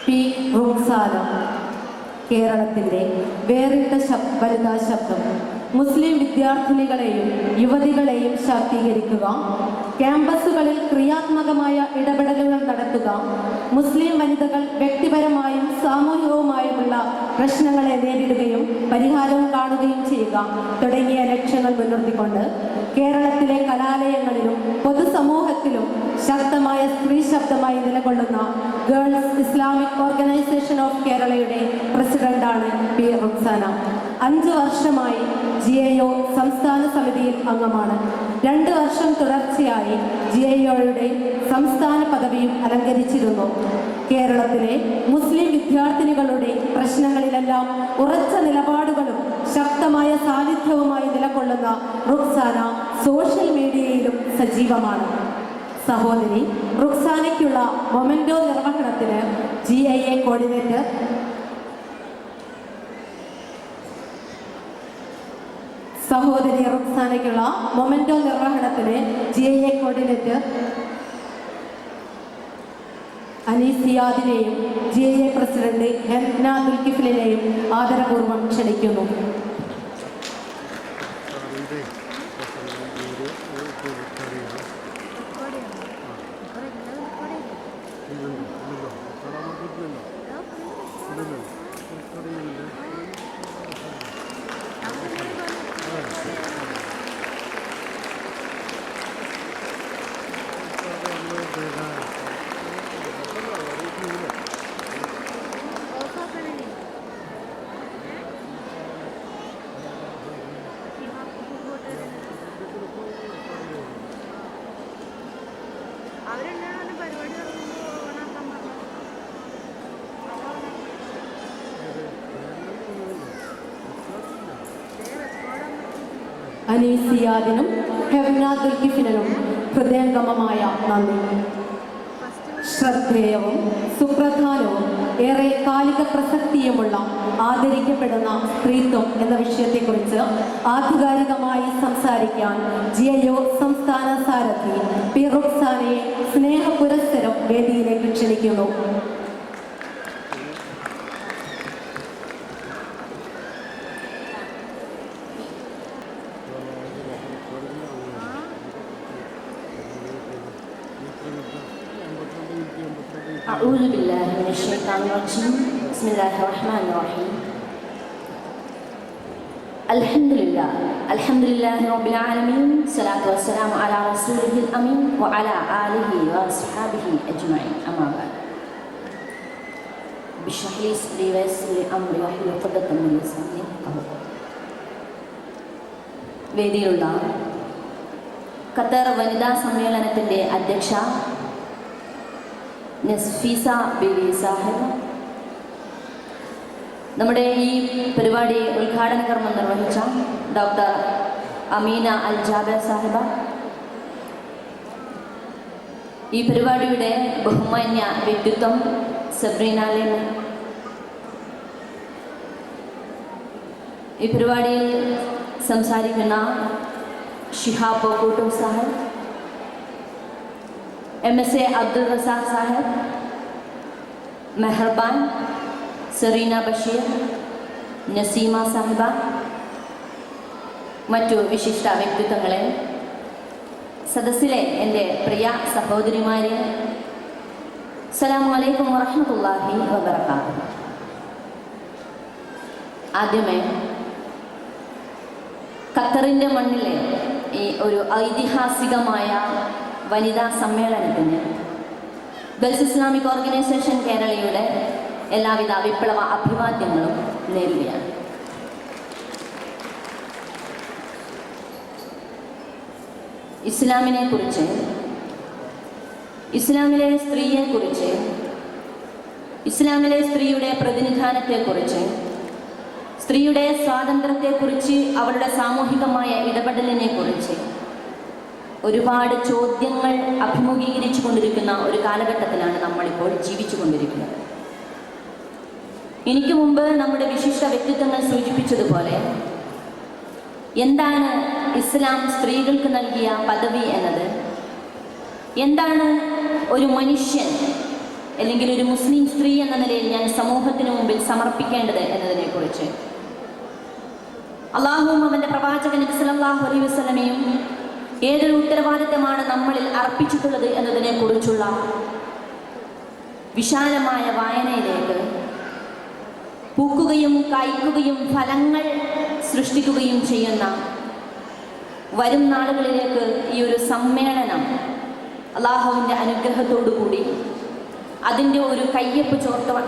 P Ruksana കേരളത്തിൻ്റെ വേറിട്ട വനിതാ ശബ്ദം. മുസ്ലിം വിദ്യാർത്ഥിനികളെയും യുവതികളെയും ശാക്തീകരിക്കുക, ക്യാമ്പസുകളിൽ ക്രിയാത്മകമായ ഇടപെടലുകൾ നടത്തുക, മുസ്ലിം വനിതകൾ വ്യക്തിപരമായും സാമൂഹികവുമായുമുള്ള പ്രശ്നങ്ങളെ നേരിടുകയും പരിഹാരവും കാണുകയും ചെയ്യുക തുടങ്ങിയ ലക്ഷ്യങ്ങൾ മുൻനിർത്തിക്കൊണ്ട് കേരളത്തിലെ കലാലയങ്ങളിലും പൊതുസമൂഹത്തിലും ശക്തമായ സ്ത്രീ ശബ്ദമായി നിലകൊള്ളുന്ന ഗേൾസ് ഇസ്ലാമിക് ഓർഗനൈസേഷൻ ഓഫ് കേരളയുടെ പ്രസിഡന്റാണ് പി റുക്സാന. 5 വർഷമായി GIO സംസ്ഥാന സമിതിയിൽ അംഗമാണ്. 2 വർഷം തുടർച്ചയായി GIOയുടെ സംസ്ഥാന പദവിയും അലങ്കരിച്ചിരുന്നു. കേരളത്തിലെ മുസ്ലിം വിദ്യാർത്ഥിനികളുടെ പ്രശ്നങ്ങളിലെല്ലാം ഉറച്ച നിലപാടുകളും ശക്തമായ സാന്നിധ്യവുമായി നിലകൊള്ളുന്ന റുക്സാന സോഷ്യൽ മീഡിയയിലും സജീവമാണ്. സഹോദരി റുക്സാനയ്ക്കുള്ള മൊമെന്റോ നിർവഹണത്തിന് GIA കോർഡിനേറ്റർ സഹോദരി റുക്സാനയ്ക്കുള്ള മൊമെന്റോ നിർവഹണത്തിന് GIA കോർഡിനേറ്റർ അനീസിയാദിനെയും GIA പ്രസിഡന്റ് ഹെബ്ന ദുൽകിഫിലിനെയും ആദരപൂർവ്വം ക്ഷണിക്കുന്നു. അനീസിയാദിനും ഹെബ്ന ദുൽകിഫിലിനും ഹൃദയംഗമമായ നന്ദി. ശ്രദ്ധേയവും സുപ്രധാനവും ഏറെ കാലിക പ്രസക്തിയുമുള്ള ആദരിക്കപ്പെടുന്ന സ്ത്രീത്വം എന്ന വിഷയത്തെക്കുറിച്ച് ആധികാരികമായി സംസാരിക്കാൻ GIO സംസ്ഥാന സാരഥി പി റുക്സാനയെ സ്നേഹപുരസ്സരം വേദിയിലേക്ക് ക്ഷണിക്കുന്നു. أعوذ بالله من الشيطان الرجيم بسم الله الرحمن الرحيم الحمد لله رب العالمين الصلاة والسلام على رسوله الأمين وعلى آله وأصحابه أجمعين أما بعد اشرح لي صدري ويسر لي أمري واحلل عقدة من لساني يفقهوا قولي. വേദിയിലുള്ള ഖത്തർ വനിതാ സമ്മേളനത്തിൻ്റെ അധ്യക്ഷ നസ്ഫീസ ബീവി സാഹിബ്, നമ്മുടെ ഈ പരിപാടി ഉദ്ഘാടന കർമ്മം നിർവഹിച്ച ഡോക്ടർ അമീന അൽ ജാബർ സാഹിബ, ഈ പരിപാടിയുടെ ബഹുമാന്യ വ്യക്തിത്വം സബ്രീന ലിൻ, ഈ പരിപാടിയിൽ സംസാരിക്കുന്ന ഷിഹാബ് കൂട്ടൂർ സാഹിബ്, MSA അബ്ദുൾ റസാഖ് സാഹിബ്, മെഹർബാൻ, സെറീന ബഷീർ, നസീമ സാഹിബ, മറ്റു വിശിഷ്ട വ്യക്തിത്വങ്ങളെ, സദസ്സിലെ എൻ്റെ പ്രിയ സഹോദരിമാരെ, അസ്സലാമു അലൈക്കും വറഹ്മത്തുള്ളാഹി വബറകാതുഹു. ആദ്യമേ ഖത്തറിൻ്റെ മണ്ണിലെ ഈ ഒരു ഐതിഹാസികമായ വനിതാ സമ്മേളനത്തിന് ഗൾഫ് ഇസ്ലാമിക് ഓർഗനൈസേഷൻ കേരളയുടെ എല്ലാവിധ വിപ്ലവ അഭിവാദ്യങ്ങളും നേരുകയാണ്. ഇസ്ലാമിനെ കുറിച്ച്, ഇസ്ലാമിലെ സ്ത്രീയെക്കുറിച്ച്, ഇസ്ലാമിലെ സ്ത്രീയുടെ പ്രതിനിധാനത്തെക്കുറിച്ച്, സ്ത്രീയുടെ സ്വാതന്ത്ര്യത്തെക്കുറിച്ച്, അവരുടെ സാമൂഹികമായ ഇടപെടലിനെ കുറിച്ച് ഒരുപാട് ചോദ്യങ്ങൾ അഭിമുഖീകരിച്ചു കൊണ്ടിരിക്കുന്ന ഒരു കാലഘട്ടത്തിലാണ് നമ്മളിപ്പോൾ ജീവിച്ചു കൊണ്ടിരിക്കുന്നത്. എനിക്ക് മുമ്പ് നമ്മുടെ വിശിഷ്ട വ്യക്തിത്വങ്ങൾ സൂചിപ്പിച്ചതുപോലെ എന്താണ് ഇസ്ലാം സ്ത്രീകൾക്ക് നൽകിയ പദവി എന്നത്, എന്താണ് ഒരു മനുഷ്യൻ അല്ലെങ്കിൽ ഒരു മുസ്ലിം സ്ത്രീ എന്ന നിലയിൽ ഞാൻ സമൂഹത്തിന് മുമ്പിൽ സമർപ്പിക്കേണ്ടത് എന്നതിനെക്കുറിച്ച് അള്ളാഹുവും അവൻ്റെ പ്രവാചകൻ നബി സല്ലല്ലാഹു അലൈഹി വസല്ലമയും ഏതൊരു ഉത്തരവാദിത്തമാണ് നമ്മളിൽ അർപ്പിച്ചിട്ടുള്ളത് എന്നതിനെക്കുറിച്ചുള്ള വിശാലമായ വായനയിലേക്ക് പൂക്കുകയും കായ്ക്കുകയും ഫലങ്ങൾ സൃഷ്ടിക്കുകയും ചെയ്യുന്ന വരും നാളുകളിലേക്ക് ഈ ഒരു സമ്മേളനം അള്ളാഹുവിൻ്റെ അനുഗ്രഹത്തോടുകൂടി അതിൻ്റെ ഒരു കയ്യൊപ്പ്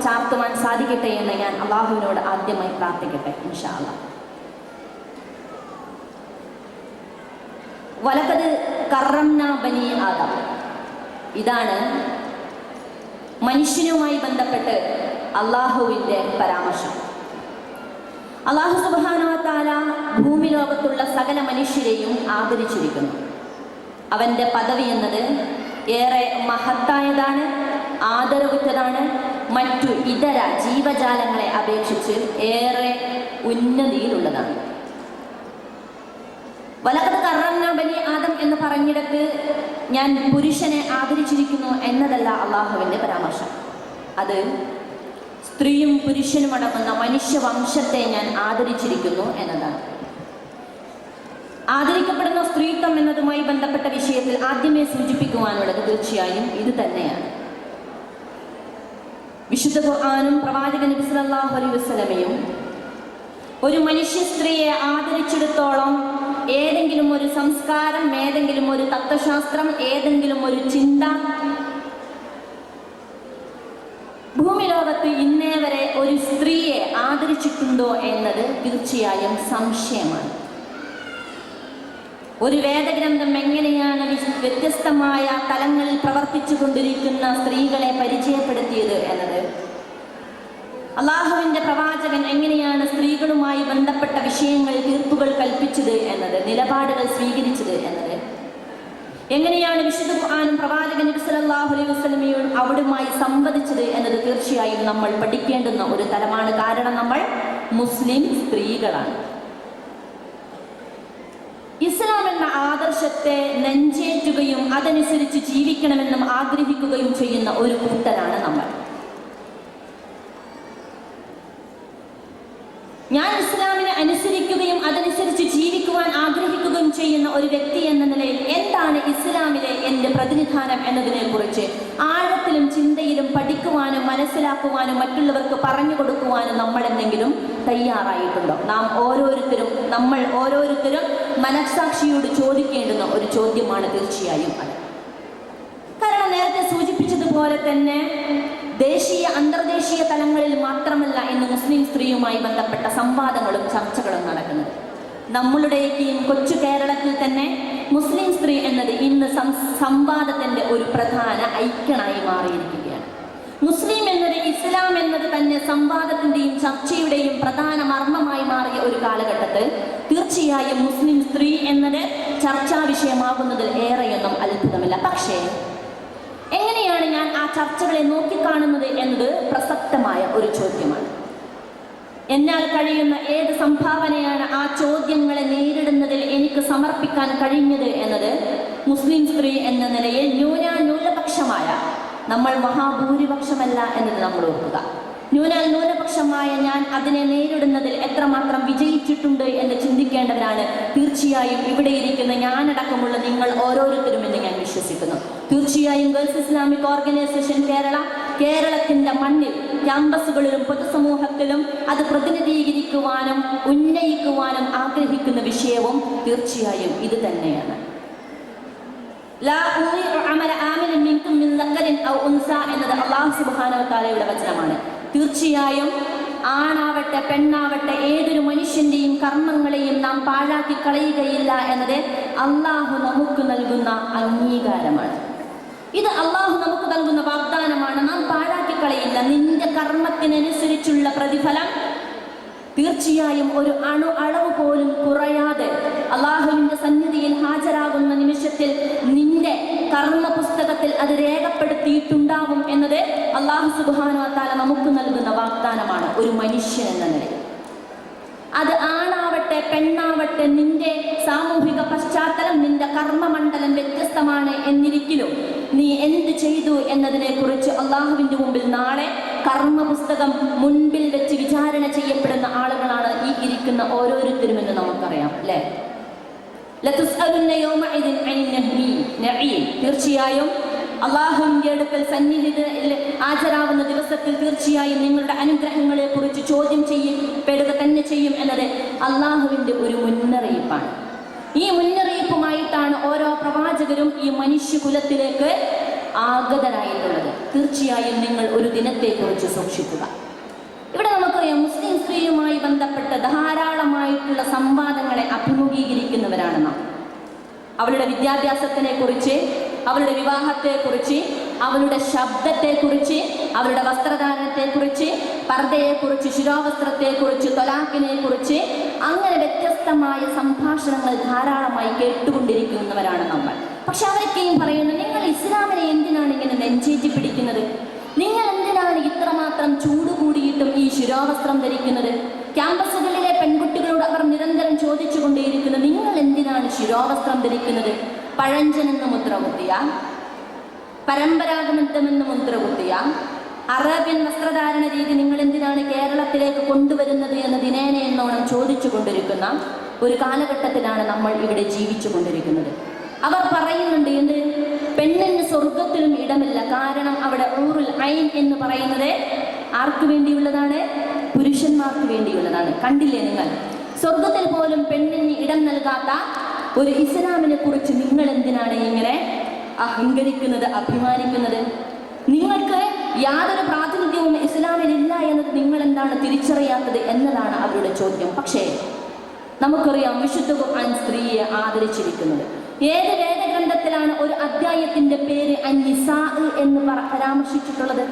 ചാർത്തുവാൻ സാധിക്കട്ടെ എന്ന് ഞാൻ അള്ളാഹുവിനോട് ആദ്യമായി പ്രാർത്ഥിക്കട്ടെ ഇൻഷാ അല്ലാഹ്. വലഖദ് കറംനാ ബനി ആദം, ഇതാണ് മനുഷ്യനുമായി ബന്ധപ്പെട്ട് അള്ളാഹുവിൻ്റെ പരാമർശം. അള്ളാഹു സുബ്ഹാനഹു വ തആല ഭൂമി ലോകത്തുള്ള സകല മനുഷ്യരെയും ആദരിച്ചിരിക്കുന്നു. അവൻ്റെ പദവി എന്നത് ഏറെ മഹത്തായതാണ്, ആദരവുറ്റതാണ്. മറ്റു ഇതര ജീവജാലങ്ങളെ അപേക്ഷിച്ച് ഏറെ ഉന്നതിയിലുള്ളതാണ്. വലഖദ് കറംനാ ബനി ആദം എന്ന് പറഞ്ഞിടത്ത് ഞാൻ പുരുഷനെ ആദരിച്ചിരിക്കുന്നു എന്നതല്ല അള്ളാഹുവിൻ്റെ പരാമർശം. അത് സ്ത്രീയും പുരുഷനും അടങ്ങുന്ന മനുഷ്യവംശത്തെ ഞാൻ ആദരിച്ചിരിക്കുന്നു എന്നതാണ്. ആദരിക്കപ്പെടുന്ന സ്ത്രീത്വം എന്നതുമായി ബന്ധപ്പെട്ട വിഷയത്തിൽ ആദ്യമേ സൂചിപ്പിക്കുവാനുള്ളത് തീർച്ചയായും ഇത് തന്നെയാണ്. വിശുദ്ധ ഖുർആനും പ്രവാചകൻ നബി സല്ലല്ലാഹു അലൈഹി വസല്ലമയും ഒരു മനുഷ്യ സ്ത്രീയെ ആദരിച്ചിടത്തോളം ഏതെങ്കിലും ഒരു സംസ്കാരം, ഏതെങ്കിലും ഒരു തത്വശാസ്ത്രം, ഏതെങ്കിലും ഒരു ചിന്ത ഭൂമി ലോകത്ത് ഇന്നേ വരെ ഒരു സ്ത്രീയെ ആദരിച്ചിട്ടുണ്ടോ എന്നത് തീർച്ചയായും സംശയമാണ്. ഒരു വേദഗ്രന്ഥം എങ്ങനെയാണ് വ്യത്യസ്തമായ തലങ്ങളിൽ പ്രവർത്തിച്ചു കൊണ്ടിരിക്കുന്ന സ്ത്രീകളെ പരിചയപ്പെടുത്തിയത് എന്നത്, അള്ളാഹുവിൻ്റെ പ്രവാചകൻ എങ്ങനെയാണ് സ്ത്രീകളുമായി ബന്ധപ്പെട്ട വിഷയങ്ങൾ തീർപ്പുകൾ കൽപ്പിച്ചത് എന്നത്, നിലപാടുകൾ സ്വീകരിച്ചത് എന്നത്, എങ്ങനെയാണ് വിശുദ്ധ ഖുർആനും പ്രവാചകൻ നബി സല്ലല്ലാഹു അലൈഹി വസല്ലമയോട് അവിടുമായി സംവദിച്ചത് എന്നത് തീർച്ചയായും നമ്മൾ പഠിക്കേണ്ടുന്ന ഒരു തലമാണ്. കാരണം നമ്മൾ മുസ്ലിം സ്ത്രീകളാണ്. ഇസ്ലാം എന്ന ആദർശത്തെ നെഞ്ചേറ്റുകയും അതനുസരിച്ച് ജീവിക്കണമെന്നും ആഗ്രഹിക്കുകയും ചെയ്യുന്ന ഒരു കൂട്ടരാണ് നമ്മൾ. ഞാൻ ഇസ്ലാമിനെ അനുസരിക്കുകയും അതനുസരിച്ച് ജീവിക്കുവാൻ ആഗ്രഹിക്കുകയും ചെയ്യുന്ന ഒരു വ്യക്തി എന്ന നിലയിൽ എന്താണ് ഇസ്ലാമിലെ എൻ്റെ പ്രതിനിധാനം എന്നതിനെക്കുറിച്ച് ആഴത്തിലും ചിന്തയിലും പഠിക്കുവാനും മനസ്സിലാക്കുവാനും മറ്റുള്ളവർക്ക് പറഞ്ഞു കൊടുക്കുവാനും നമ്മൾ എന്തെങ്കിലും തയ്യാറായിട്ടുണ്ടോ? നമ്മൾ ഓരോരുത്തരും മനസ്സാക്ഷിയോട് ചോദിക്കേണ്ടുന്ന ഒരു ചോദ്യമാണ് തീർച്ചയായും അത്. കാരണം നേരത്തെ സൂചിപ്പിച്ചതുപോലെ തന്നെ ദേശീയ അന്തർദേശീയ തലങ്ങളിൽ മാത്രമല്ല ഇന്ന് മുസ്ലിം സ്ത്രീയുമായി ബന്ധപ്പെട്ട സംവാദങ്ങളും ചർച്ചകളും നടക്കുന്നത്. നമ്മളുടെയൊക്കെയും കൊച്ചു കേരളത്തിൽ തന്നെ മുസ്ലിം സ്ത്രീ എന്നത് ഇന്ന് സംവാദത്തിൻ്റെ ഒരു പ്രധാന ഐക്യനായി മാറിയിരിക്കുകയാണ്. മുസ്ലിം എന്നത്, ഇസ്ലാം എന്നത് തന്നെ സംവാദത്തിൻ്റെയും ചർച്ചയുടെയും പ്രധാന മർമ്മമായി മാറിയ ഒരു കാലഘട്ടത്തിൽ തീർച്ചയായും മുസ്ലിം സ്ത്രീ എന്നത് ചർച്ചാ വിഷയമാകുന്നതിൽ ഏറെയൊന്നും അത്ഭുതമില്ല. പക്ഷേ എങ്ങനെയാണ് ഞാൻ ആ ചർച്ചകളെ നോക്കിക്കാണുന്നത് എന്നത് പ്രസക്തമായ ഒരു ചോദ്യമാണ്. എന്നാൽ കഴിയുന്ന ഏത് സംഭാവനയാണ് ആ ചോദ്യങ്ങളെ നേരിടുന്നതിൽ എനിക്ക് സമർപ്പിക്കാൻ കഴിഞ്ഞത് എന്നത് മുസ്ലിം സ്ത്രീ എന്ന നിലയിൽ ന്യൂനപക്ഷമായ നമ്മൾ മഹാഭൂരിപക്ഷമല്ല എന്നത് നമ്മൾ ഓർക്കുക. ന്യൂനപക്ഷമായ ഞാൻ അതിനെ നേരിടുന്നതിൽ എത്രമാത്രം വിജയിച്ചിട്ടുണ്ട് എന്ന് ചിന്തിക്കേണ്ടവരാണ് തീർച്ചയായും ഇവിടെ ഇരിക്കുന്ന ഞാനടക്കമുള്ള നിങ്ങൾ ഓരോരുത്തരും എന്ന് ഞാൻ വിശ്വസിക്കുന്നു. തീർച്ചയായും ഗേൾസ് ഇസ്ലാമിക് ഓർഗനൈസേഷൻ കേരളത്തിൻ്റെ മണ്ണിൽ ക്യാമ്പസുകളിലും പൊതുസമൂഹത്തിലും അത് പ്രതിനിധീകരിക്കുവാനും ഉന്നയിക്കുവാനും ആഗ്രഹിക്കുന്ന വിഷയവും തീർച്ചയായും ഇത് തന്നെയാണ്. എന്നത് അല്ലാഹു സുബ്ഹാനഹു വ തആലയുടെ വചനമാണ്. തീർച്ചയായും ആണാവട്ടെ പെണ്ണാവട്ടെ ഏതൊരു മനുഷ്യന്റെയും കർമ്മങ്ങളെയും നാം പാഴാക്കി കളയുകയില്ല എന്നത് അള്ളാഹു നമുക്ക് നൽകുന്ന അംഗീകാരമാണ്. ഇത് അള്ളാഹു നമുക്ക് നൽകുന്ന വാഗ്ദാനമാണ്. നാം പാഴാക്കി കളയില്ല. നിന്റെ കർമ്മത്തിനനുസരിച്ചുള്ള പ്രതിഫലം തീർച്ചയായും ഒരു അളവ് പോലും കുറയാതെ അള്ളാഹുവിൻ്റെ സന്നിധിയിൽ ഹാജരാകുന്ന നിമിഷത്തിൽ നിന്റെ കർമ്മ പുസ്തകത്തിൽ അത് രേഖപ്പെടുത്തിയിട്ടുണ്ടാവും എന്നത് അള്ളാഹു സുബ്ഹാനഹു വ തആല നമുക്ക് നൽകുന്ന വാഗ്ദാനമാണ് ഒരു മനുഷ്യൻ എന്ന നിലയിൽ. അത് ആണാവട്ടെ പെണ്ണാവട്ടെ നിന്റെ സാമൂഹിക പശ്ചാത്തലം, നിന്റെ കർമ്മമണ്ഡലം വ്യത്യസ്തമാണ് എന്നിരിക്കലും നീ എന്ത് ചെയ്തു എന്നതിനെ കുറിച്ച് അള്ളാഹുവിന്റെ മുമ്പിൽ നാളെ കർമ്മ പുസ്തകം മുൻപിൽ വെച്ച് വിചാരണ ചെയ്യപ്പെടുന്ന ആളുകളാണ് ഈ ഇരിക്കുന്ന ഓരോരുത്തരുമെന്ന് നമുക്കറിയാം, അല്ലേ? തീർച്ചയായും അള്ളാഹുവിന്റെ അടുക്കൽ സന്നിഹിതയിൽ ഹാജരാവുന്ന ദിവസത്തിൽ തീർച്ചയായും നിങ്ങളുടെ അനുഗ്രഹങ്ങളെ കുറിച്ച് ചോദ്യം ചെയ്യപ്പെടുക തന്നെ ചെയ്യും എന്നത് അള്ളാഹുവിന്റെ ഒരു മുന്നറിയിപ്പാണ്. ഈ മുന്നറിയിപ്പുമായിട്ടാണ് ഓരോ പ്രവാചകരും ഈ മനുഷ്യകുലത്തിലേക്ക് ആഗതരായിട്ടുള്ളത്. തീർച്ചയായും നിങ്ങൾ ഒരു ദിനത്തെക്കുറിച്ച് സൂക്ഷിക്കുക. ഇവിടെ നമുക്കറിയാം, മുസ്ലിം സ്ത്രീയുമായി ബന്ധപ്പെട്ട ധാരാളമായിട്ടുള്ള സംവാദങ്ങളെ അഭിമുഖീകരിക്കുന്നവരാണ് നാം. അവളുടെ വിദ്യാഭ്യാസത്തിനെ കുറിച്ച്, അവളുടെ വിവാഹത്തെക്കുറിച്ച്, അവളുടെ ശബ്ദത്തെക്കുറിച്ച്, അവളുടെ വസ്ത്രധാരണത്തെക്കുറിച്ച്, പർദ്ദയെക്കുറിച്ച്, ശിരോവസ്ത്രത്തെക്കുറിച്ച്, തൊലാഖിനെ കുറിച്ച്, അങ്ങനെ വ്യത്യസ്തമായ സംഭാഷണങ്ങൾ ധാരാളമായി കേട്ടുകൊണ്ടിരിക്കുന്നവരാണ് നമ്മൾ. പക്ഷെ അവരൊക്കെയും പറയുന്നു, നിങ്ങൾ ഇസ്ലാമിനെ എന്തിനാണ് ഇങ്ങനെ നെഞ്ചേറ്റി പിടിക്കുന്നത്? നിങ്ങൾ എന്തിനാണ് ഇത്രമാത്രം ചൂട് കൂടിയിട്ടും ഈ ശിരോവസ്ത്രം ധരിക്കുന്നത്? ക്യാമ്പസുകളിലെ പെൺകുട്ടികളോട് അവർ നിരന്തരം ചോദിച്ചു കൊണ്ടേയിരിക്കുന്നു, നിങ്ങൾ എന്തിനാണ് ശിരോവസ്ത്രം ധരിക്കുന്നത്? പഴഞ്ചനെന്ന് മുദ്രകുത്തിയ, പരമ്പരാഗതമെന്ന് മുദ്രകുത്തിയ അറേബ്യൻ വസ്ത്രധാരണ രീതി നിങ്ങൾ എന്തിനാണ് കേരളത്തിലേക്ക് കൊണ്ടുവരുന്നത് എന്ന് ദിനേന എന്നോണം ചോദിച്ചു കൊണ്ടിരിക്കുന്ന ഒരു കാലഘട്ടത്തിലാണ് നമ്മൾ ഇവിടെ ജീവിച്ചു കൊണ്ടിരിക്കുന്നത്. അവർ പറയുന്നുണ്ട്, എന്ത്? പെണ്ണിന് സ്വർഗത്തിലും ഇടമില്ല. കാരണം അവിടെ ഊറുൽ ഐൻ എന്ന് പറയുന്നത് ആർക്ക് വേണ്ടിയുള്ളതാണ്? പുരുഷന്മാർക്ക് വേണ്ടിയുള്ളതാണ്. കണ്ടില്ലേ നിങ്ങൾ? സ്വർഗത്തിൽ പോലും പെണ്ണിന് ഇടം നൽകാത്ത ഒരു ഇസ്ലാമിനെ കുറിച്ച് നിങ്ങൾ എന്തിനാണ് ഇങ്ങനെ അഹങ്കരിക്കുന്നത്, അഭിമാനിക്കുന്നത്? നിങ്ങൾക്ക് യാതൊരു പ്രാതിനിധ്യവും ഇസ്ലാമിലില്ല എന്നത് നിങ്ങൾ എന്താണ് തിരിച്ചറിയാത്തത് എന്നതാണ് അവരുടെ ചോദ്യം. പക്ഷേ നമുക്കറിയാം, വിശുദ്ധ ഖുർആൻ സ്ത്രീയെ ആദരിച്ചിരിക്കുന്നത്. ഏത് വേദഗ്രന്ഥത്തിലാണ് ഒരു അധ്യായത്തിന്റെ പേര് അൻ-നിസാ എന്ന് പരാമർശിച്ചിട്ടുള്ളത്?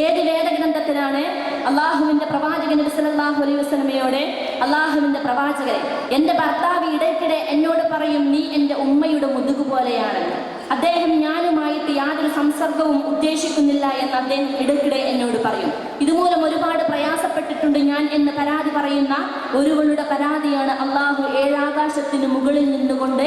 ഏത് വേദഗ്രന്ഥത്തിലാണ് അള്ളാഹുവിന്റെ പ്രവാചകൻ നബി സല്ലല്ലാഹു അലൈഹി വസല്ലമയോട് അള്ളാഹുവിന്റെ പ്രവാചകരെ, എൻ്റെ ഭർത്താവ് ഇടയ്ക്കിടെ എന്നോട് പറയും, നീ എൻ്റെ ഉമ്മയുടെ മുതുകു പോലെയാണെന്ന്. അദ്ദേഹം ഞാനുമായിട്ട് യാതൊരു സംസർഗവും ഉദ്ദേശിക്കുന്നില്ല എന്ന് അദ്ദേഹം ഇടയ്ക്കിടെ എന്നോട് പറയും. ഇതുമൂലം ഒരുപാട് പ്രയാസപ്പെട്ടിട്ടുണ്ട് ഞാൻ എന്ന് പരാതി പറയുന്ന ഒരുവളുടെ പരാതിയാണ് അള്ളാഹു ഏഴാകാശത്തിന് മുകളിൽ നിന്നുകൊണ്ട്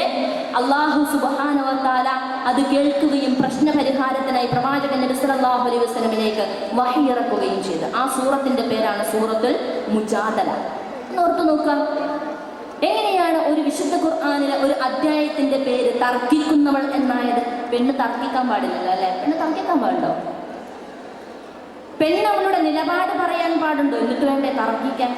അള്ളാഹു സുബ്ഹാനഹു വ തആല അത് കേൾക്കുകയും പ്രശ്നപരിഹാരത്തിനായി പ്രവാചകൻ നബി സല്ലല്ലാഹു അലൈഹി വസല്ലമയിലേക്ക് വഹി ഇറക്കുകയും ചെയ്തു. ആ സൂറത്തിന്റെ പേരാണ് സൂറത്തുൽ മുജാദല. ഓർത്തു നോക്കാം, എങ്ങനെയാണ് ഒരു വിശുദ്ധ ഖുർആനിലെ ഒരു അധ്യായത്തിന്റെ പേര് തർക്കിക്കുന്നവൾ എന്നായത്? പെണ്ണ് തർക്കിക്കാൻ പാടില്ലല്ലോ, അല്ലെ? പെണ്ണ് തർക്കിക്കാൻ പാടുണ്ടോ? പെണ്ണ് അവളുടെ നിലപാട് പറയാൻ പാടുണ്ടോ? എന്നിട്ട് വേണ്ടേ തർക്കിക്കാൻ?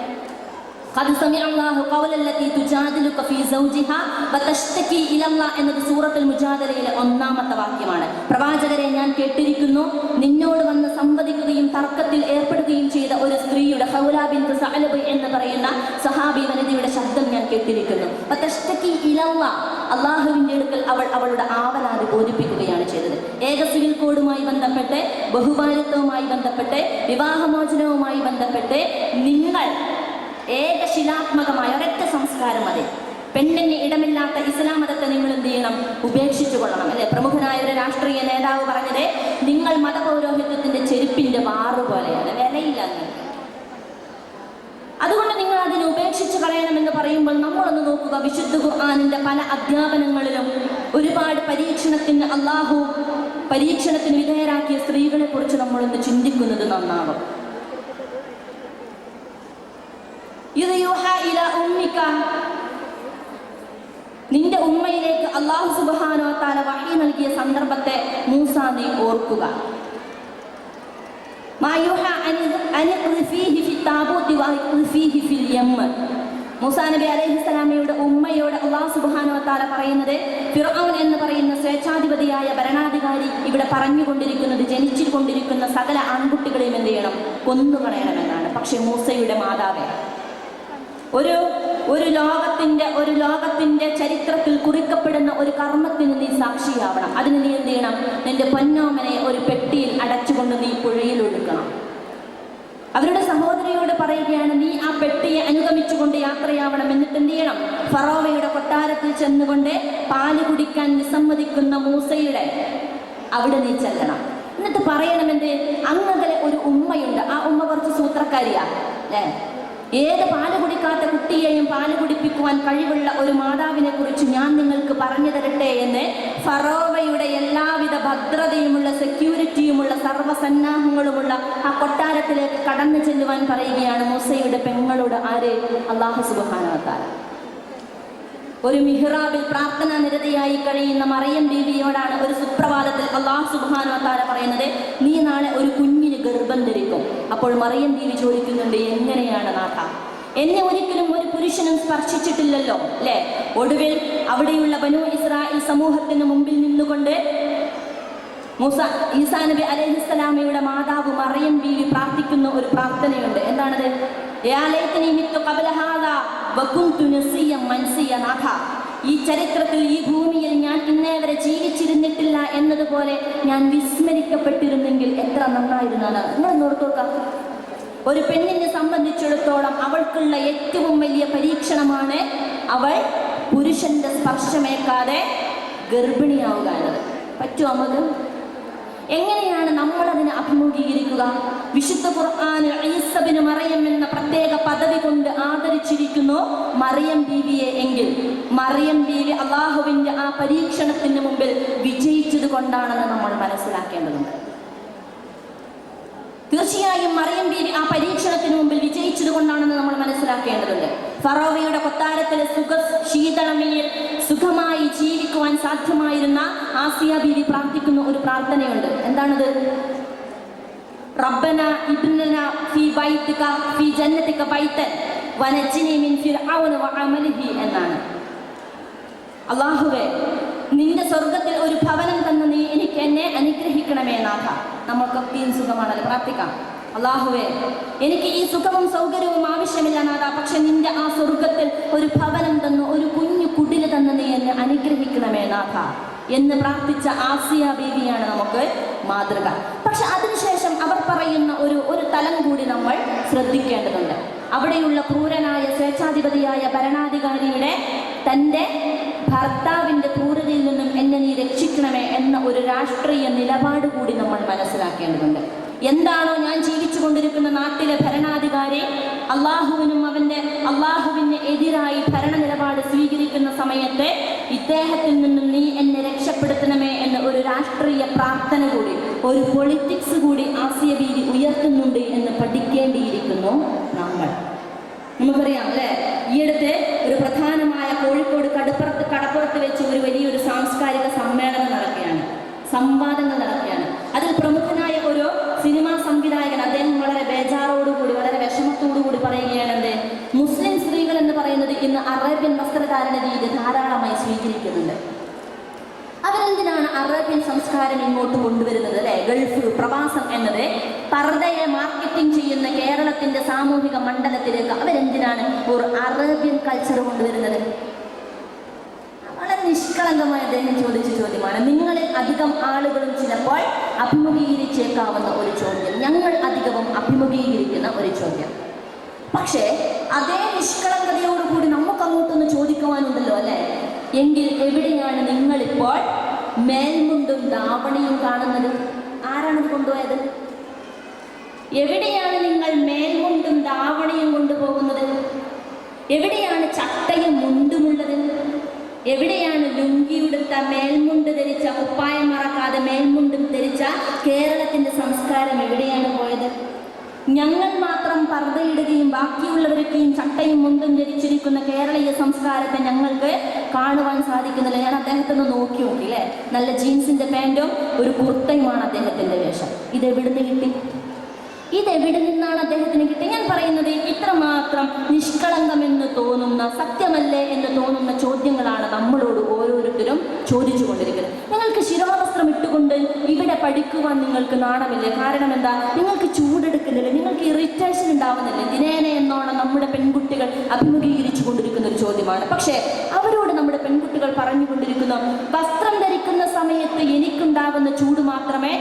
ഖദ് സമിഅ അല്ലാഹു ഖൗലല്ലതി തുജാദിലുക ഫീ സൗജിഹാ വതശ്തകി ഇലല്ലാഹ് എന്നത് സൂറത്തുൽ മുജാദലയിലെ 1-ാമത്തെ വാക്യമാണ്. പ്രവാചകരെ, ഞാൻ കേട്ടിരിക്കുന്നു, നിന്നോട് വന്ന് സംവദിക്കുകയും തർക്കത്തിൽ ഏർപ്പെടുകയും ചെയ്ത ഒരു സ്ത്രീയുടെ, ഖൗല ബിൻത് സഅലബ് എന്ന് പറയുന്ന സഹാബി വനിതയുടെ ശബ്ദം ഞാൻ കേട്ടിരിക്കുന്നു. വതശ്തകി ഇലല്ലാഹ്, അള്ളാഹുവിന്റെ അടുക്കൽ അവൾ അവളുടെ ആവലാതി ബോധിപ്പിക്കുകയാണ് ചെയ്തത്. ഏക സിവിൽ കോഡുമായി ബന്ധപ്പെട്ട്, ബഹുഭാര്യത്വവുമായി ബന്ധപ്പെട്ട്, വിവാഹമോചനവുമായി ബന്ധപ്പെട്ട് നിങ്ങൾ ഏകശിലാത്മകമായ ഒരൊറ്റ സംസ്കാരം മതി. പെണ്ണിന് ഇടമില്ലാത്ത ഇസ്ലാം മതത്തെ നിങ്ങൾ എന്ത് ചെയ്യണം? ഉപേക്ഷിച്ചു കൊള്ളണം, അല്ലെ? പ്രമുഖനായ ഒരു രാഷ്ട്രീയ നേതാവ് പറഞ്ഞത്, നിങ്ങൾ മതപൗരോഹിത്യത്തിന്റെ ചെരുപ്പിന്റെ വാറ് പോലെയാണ്, വിലയില്ല. അതുകൊണ്ട് നിങ്ങൾ അതിനെ ഉപേക്ഷിച്ച് കളയണമെന്ന് പറയുമ്പോൾ നമ്മളൊന്ന് നോക്കുക, വിശുദ്ധ ഖുർആനിന്റെ പല അധ്യാപനങ്ങളിലും ഒരുപാട് അള്ളാഹു പരീക്ഷണത്തിന് വിധേയരാക്കിയ സ്ത്രീകളെ കുറിച്ച് നമ്മളൊന്ന് ചിന്തിക്കുന്നത് നന്നാവും. നിന്റെ ഉമ്മയിലേക്ക് അല്ലാഹു സുബ്ഹാനഹു വ തആല വഹി നൽകിയ സന്ദർഭത്തെ മൂസ നീ ഓർക്കുക. മൂസാ നബി അലൈഹിസ്സലാമയുടെ ഉമ്മയോട് അല്ലാഹു സുബ്ഹാനഹു വ തആല പറയുന്നത്, ഫിർഔൻ എന്ന് പറയുന്ന സ്വേച്ഛാധിപതിയായ ഭരണാധികാരി ഇവിടെ പറഞ്ഞുകൊണ്ടിരിക്കുന്നത്, ജനിച്ചുകൊണ്ടിരിക്കുന്ന സകല ആൺകുട്ടികളെയും എന്ത് ചെയ്യണം? കൊന്നുകളയണമെന്നാണ്. പക്ഷെ മൂസയുടെ മാതാവേ, ഒരു ലോകത്തിന്റെ ചരിത്രത്തിൽ കുറിക്കപ്പെടുന്ന ഒരു കർമ്മത്തിന് നീ സാക്ഷിയാവണം. അതിന് നീ എന്ത് ചെയ്യണം? നിന്റെ പൊന്നോമനെ ഒരു പെട്ടിയിൽ അടച്ചുകൊണ്ട് നീ പുഴയിൽ ഒഴുക്കണം. അവരുടെ സഹോദരിയോട് പറയുകയാണ്, നീ ആ പെട്ടിയെ അനുഗമിച്ചുകൊണ്ട് യാത്രയാവണം. എന്നിട്ട് എന്ത് ചെയ്യണം? ഫറോവയുടെ കൊട്ടാരത്തിൽ ചെന്നുകൊണ്ട് പാല് കുടിക്കാൻ വിസമ്മതിക്കുന്ന മൂസയുടെ അവിടെ നീ ചെല്ലണം. എന്നിട്ട് പറയണമെന്ത്? അങ്ങകലെ ഒരു ഉമ്മയുണ്ട്, ആ ഉമ്മ കുറച്ച് സൂത്രക്കാരിയാ, അല്ലേ? ഏത് പാല് കുടിക്കാത്ത കുട്ടിയെയും പാല് കുടിപ്പിക്കുവാൻ കഴിവുള്ള ഒരു മാതാവിനെ കുറിച്ച് ഞാൻ നിങ്ങൾക്ക് പറഞ്ഞു തരട്ടെ എന്ന് ഫറോവയുടെ എല്ലാവിധ ഭദ്രതയുമുള്ള സെക്യൂരിറ്റിയുമുള്ള സർവ്വസന്നാഹങ്ങളുമുള്ള ആ കൊട്ടാരത്തിലേക്ക് കടന്നു ചെല്ലുവാൻ പറയുകയാണ് മൂസയുടെ പെങ്ങളോട്. ആര്? അല്ലാഹു സുബ്ഹാനഹു വ തആല. ഒരു മിഹ്റാബിൽ പ്രാർത്ഥനാ നിരതയായി കഴിയുന്ന മറിയം ബീവിയോടാണ് ഒരു സുപ്രഭാതത്തിൽ അല്ലാഹു സുബ്ഹാനഹു വ തആല പറയുന്നത്, നീ നാളെ ഒരു കുഞ്ഞിന് ഗർഭം ധരിക്കും. അപ്പോൾ മറിയം ബീവി ചോദിക്കുന്നുണ്ട്, എങ്ങനെയാണ് നാഥ? എന്നെ ഒരിക്കലും ഒരു പുരുഷനും സ്പർശിച്ചിട്ടില്ലല്ലോ അല്ലേ? ഒടുവിൽ അവിടെയുള്ള ബനൂ ഇസ്രായേൽ സമൂഹത്തിന് മുമ്പിൽ നിന്നുകൊണ്ട് ഈസാ നബി അലൈഹിസ്സലാമയുടെ മാതാവ് മറിയം ബീവി പ്രാർത്ഥിക്കുന്ന ഒരു പ്രാർത്ഥനയുണ്ട്. എന്താണത്? യാ ലൈതനി മിത്തു ഖബ്ല ഹാദാ വകുന്തു നസിയ്യൻ മൻസിയ. നാഥ, ഈ ചരിത്രത്തിൽ ഈ ഭൂമിയിൽ ഞാൻ ഇന്നേ വരെ ജീവിച്ചിരുന്നിട്ടില്ല എന്നതുപോലെ ഞാൻ വിസ്മരിക്കപ്പെട്ടിരുന്നെങ്കിൽ എത്ര നന്നായിരുന്നാണ്. നിങ്ങൾ നോക്കാം, ഒരു പെണ്ണിനെ സംബന്ധിച്ചിടത്തോളം അവൾക്കുള്ള ഏറ്റവും വലിയ പരീക്ഷണമാണ് അവൾ പുരുഷന്റെ സ്പർശമേക്കാതെ ഗർഭിണിയാവുക എന്നത്. പറ്റുമോ നമുക്ക്? എങ്ങനെയാണ് നമ്മൾ അതിനെ അഭിമുഖീകരിക്കുക? വിശുദ്ധ ഖുർആനിൽ ഈസ ബിൻ മറിയം എന്ന പ്രത്യേക പദവി കൊണ്ട് ആദരിച്ചിരിക്കുന്നു മറിയം ബീവിയെ. എങ്കിൽ മറിയം ബീവി അള്ളാഹുവിന്റെ ആ പരീക്ഷണത്തിന് മുമ്പിൽ വിജയിച്ചത് കൊണ്ടാണെന്ന് നമ്മൾ മനസ്സിലാക്കേണ്ടതുണ്ട്. തീർച്ചയായും മറിയം ബീവി ആ പരീക്ഷണത്തിന് മുമ്പിൽ വിജയിച്ചത് കൊണ്ടാണെന്ന് നമ്മൾ മനസ്സിലാക്കേണ്ടതുണ്ട്. ഫറോവയുടെ കൊട്ടാരത്തിലെ ശീതളമയിൽ സുഖമായി ജീവിക്കുവാൻ സാധ്യമായിരുന്ന ആസിയ ബീവി പ്രാർത്ഥിക്കുന്ന ഒരു പ്രാർത്ഥനയുണ്ട്. എന്താണത്? റബ്ബന ഇബ്നന ഫീ ബൈതിക ഫീ ജന്നതിക ബൈതൻ വനജ്ജിനി മിൻ ഫിർഔന വഅമലിഹി എന്നാണ്. അല്ലാഹുവേ, നിന്റെ സ്വർഗത്തിൽ ഒരു ഭവനം തന്ന് നീ എനിക്ക് എന്നെ അനുഗ്രഹിക്കണമേ നാഥ. നമുക്കൊക്കെ ഈ സുഖമാണല്ലോ, പ്രാർത്ഥിക്കാം. അല്ലാഹുവേ, എനിക്ക് ഈ സുഖവും സൗകര്യവും ആവശ്യമില്ല നാഥ, പക്ഷെ നിന്റെ ആ സ്വർഗത്തിൽ ഒരു ഭവനം തന്നു, ഒരു കുഞ്ഞു കുടില് തന്ന് നീ എന്നെ അനുഗ്രഹിക്കണമേ നാഥ എന്ന് പ്രാർത്ഥിച്ച ആസിയ ബീവിയാണ് നമുക്ക് മാതൃക. പക്ഷെ അതിനുശേഷം അവർ പറയുന്ന ഒരു തലം കൂടി നമ്മൾ ശ്രദ്ധിക്കേണ്ടതുണ്ട്. അവിടെയുള്ള ക്രൂരനായ സ്വേച്ഛാധിപതിയായ ഭരണാധികാരിയുടെ തൻ്റെ ഭർത്താവിൻ്റെ ക്രൂരതയിൽ നിന്നും എന്നെ നീ രക്ഷിക്കണമേ എന്ന ഒരു രാഷ്ട്രീയ നിലപാട് കൂടി നമ്മൾ മനസ്സിലാക്കേണ്ടതുണ്ട്. എന്താണോ ഞാൻ ജീവിച്ചു കൊണ്ടിരിക്കുന്ന നാട്ടിലെ ഭരണാധികാരി അള്ളാഹുവിനും അള്ളാഹുവിന് എതിരായി ഭരണ നിലപാട് സ്വീകരിക്കുന്ന സമയത്ത് ഇദ്ദേഹത്തിൽ നിന്നും നീ എന്നെ രക്ഷപ്പെടുത്തണമേ എന്ന ഒരു രാഷ്ട്രീയ പ്രാർത്ഥന കൂടി, ഒരു പൊളിറ്റിക്സ് കൂടി ആസിയ ബീവി ഉയർത്തുന്നുണ്ട് എന്ന് പഠിക്കേണ്ടിയിരിക്കുന്നു നമ്മൾ. നമുക്കറിയാം അല്ലേ, ഈയിടത്തെ ഒരു പ്രധാനമായ കോഴിക്കോട് കടപ്പുറത്ത് വെച്ച് ഒരു വലിയൊരു സാംസ്കാരിക സമ്മേളനം നടക്കുകയാണ്, സംവാദങ്ങൾ നടക്കുകയാണ്. അതിൽ പ്രമുഖനായ ഒരു സിനിമാ സംവിധായകൻ അദ്ദേഹം വളരെ ബേജാറോടുകൂടി, വളരെ വിഷമത്തോടുകൂടി പറയുകയാണ്, എന്ത്, മുസ്ലിം സ്ത്രീകൾ എന്ന് പറയുന്നത് ഇന്ന് അറേബ്യൻ വസ്ത്രധാരണ രീതി ധാരാളമായി സ്വീകരിക്കുന്നുണ്ട്. അവരെന്തിനാണ് അറേബ്യൻ സംസ്കാരം ഇങ്ങോട്ട് കൊണ്ടുവരുന്നത് അല്ലെ? ഗൾഫ് പ്രവാസം എന്നത് പർദ്ദയെ മാർക്കറ്റിംഗ് ചെയ്യുന്ന കേരളത്തിന്റെ സാമൂഹിക മണ്ഡലത്തിലേക്ക് അവരെന്തിനാണ് ഒരു അറേബ്യൻ കൾച്ചർ കൊണ്ടുവരുന്നത്? വളരെ നിഷ്കളങ്കമായ അദ്ദേഹം ചോദിച്ച ചോദ്യമാണ്. നിങ്ങളിൽ അധികം ആളുകളും ചിലപ്പോൾ അഭിമുഖീകരിച്ചേക്കാവുന്ന ഒരു ചോദ്യം, ഞങ്ങൾ അധികവും അഭിമുഖീകരിക്കുന്ന ഒരു ചോദ്യം. പക്ഷേ അതേ നിഷ്കളങ്കതയോടുകൂടി നമുക്ക് അങ്ങോട്ടൊന്ന് ചോദിക്കുവാനുണ്ടല്ലോ അല്ലെ? എങ്കിൽ എവിടെയാണ് നിങ്ങളിപ്പോൾ മേൽമുണ്ടും ധാവണിയും കാണുന്നത്? ആരാണത് കൊണ്ടുപോയത്? എവിടെയാണ് നിങ്ങൾ മേൽമുണ്ടും ധാവണിയും കൊണ്ടുപോകുന്നത്? എവിടെയാണ് ചട്ടയും മുണ്ടുമുള്ളത്? എവിടെയാണ് ലുങ്കിയുടുത്ത മേൽമുണ്ട് ധരിച്ച, കുപ്പായം മറക്കാതെ മേൽമുണ്ടും ധരിച്ച കേരളത്തിന്റെ സംസ്കാരം എവിടെയാണ് പോയത്? ഞങ്ങൾ മാത്രം പർദ്ദയിടുകയും ബാക്കിയുള്ളവരൊക്കെയും ചട്ടയും മുണ്ടും ധരിച്ചിരിക്കുന്ന കേരളീയ സംസ്കാരത്തെ ഞങ്ങൾക്ക് കാണുവാൻ സാധിക്കുന്നില്ല. ഞാൻ അദ്ദേഹത്തെ ഒന്ന് നോക്കി അല്ലേ, നല്ല ജീൻസിന്റെ പാൻറ്റും ഒരു കുർത്തയുമാണ് അദ്ദേഹത്തിന്റെ വേഷം. ഇതെവിടുന്ന് കിട്ടി? ഇതെവിടെ നിന്നാണ് അദ്ദേഹത്തിന് കിട്ടി? ഞാൻ പറയുന്നത് ഇത്രമാത്രം നിഷ്കളങ്കമെന്ന് തോന്നുന്ന, സത്യമല്ലേ എന്ന് തോന്നുന്ന ചോദ്യങ്ങളാണ് നമ്മളോട് ഓരോരുത്തരും ചോദിച്ചു കൊണ്ടിരിക്കുന്നത്. നിങ്ങൾക്ക് ശിരോവസ്ത്രം ഇട്ടുകൊണ്ട് ഇവിടെ പഠിക്കുവാൻ നിങ്ങൾക്ക് നാണമില്ലേ? കാരണം എന്താ? നിങ്ങൾക്ക് ചൂടെടുക്കുന്നില്ല, നിങ്ങൾക്ക് ഇറിറ്റേഷൻ ഉണ്ടാവുന്നില്ല. ദിനേന എന്നോണം നമ്മുടെ പെൺകുട്ടികൾ അഭിമുഖീകരിച്ചു കൊണ്ടിരിക്കുന്ന ഒരു ചോദ്യമാണ്. പക്ഷേ അവരോട് നമ്മുടെ പെൺകുട്ടികൾ പറഞ്ഞുകൊണ്ടിരിക്കുന്ന, വസ്ത്രം ധരിക്കുന്ന സമയത്ത് എനിക്കുണ്ടാകുന്ന ചൂട് മാത്രമേ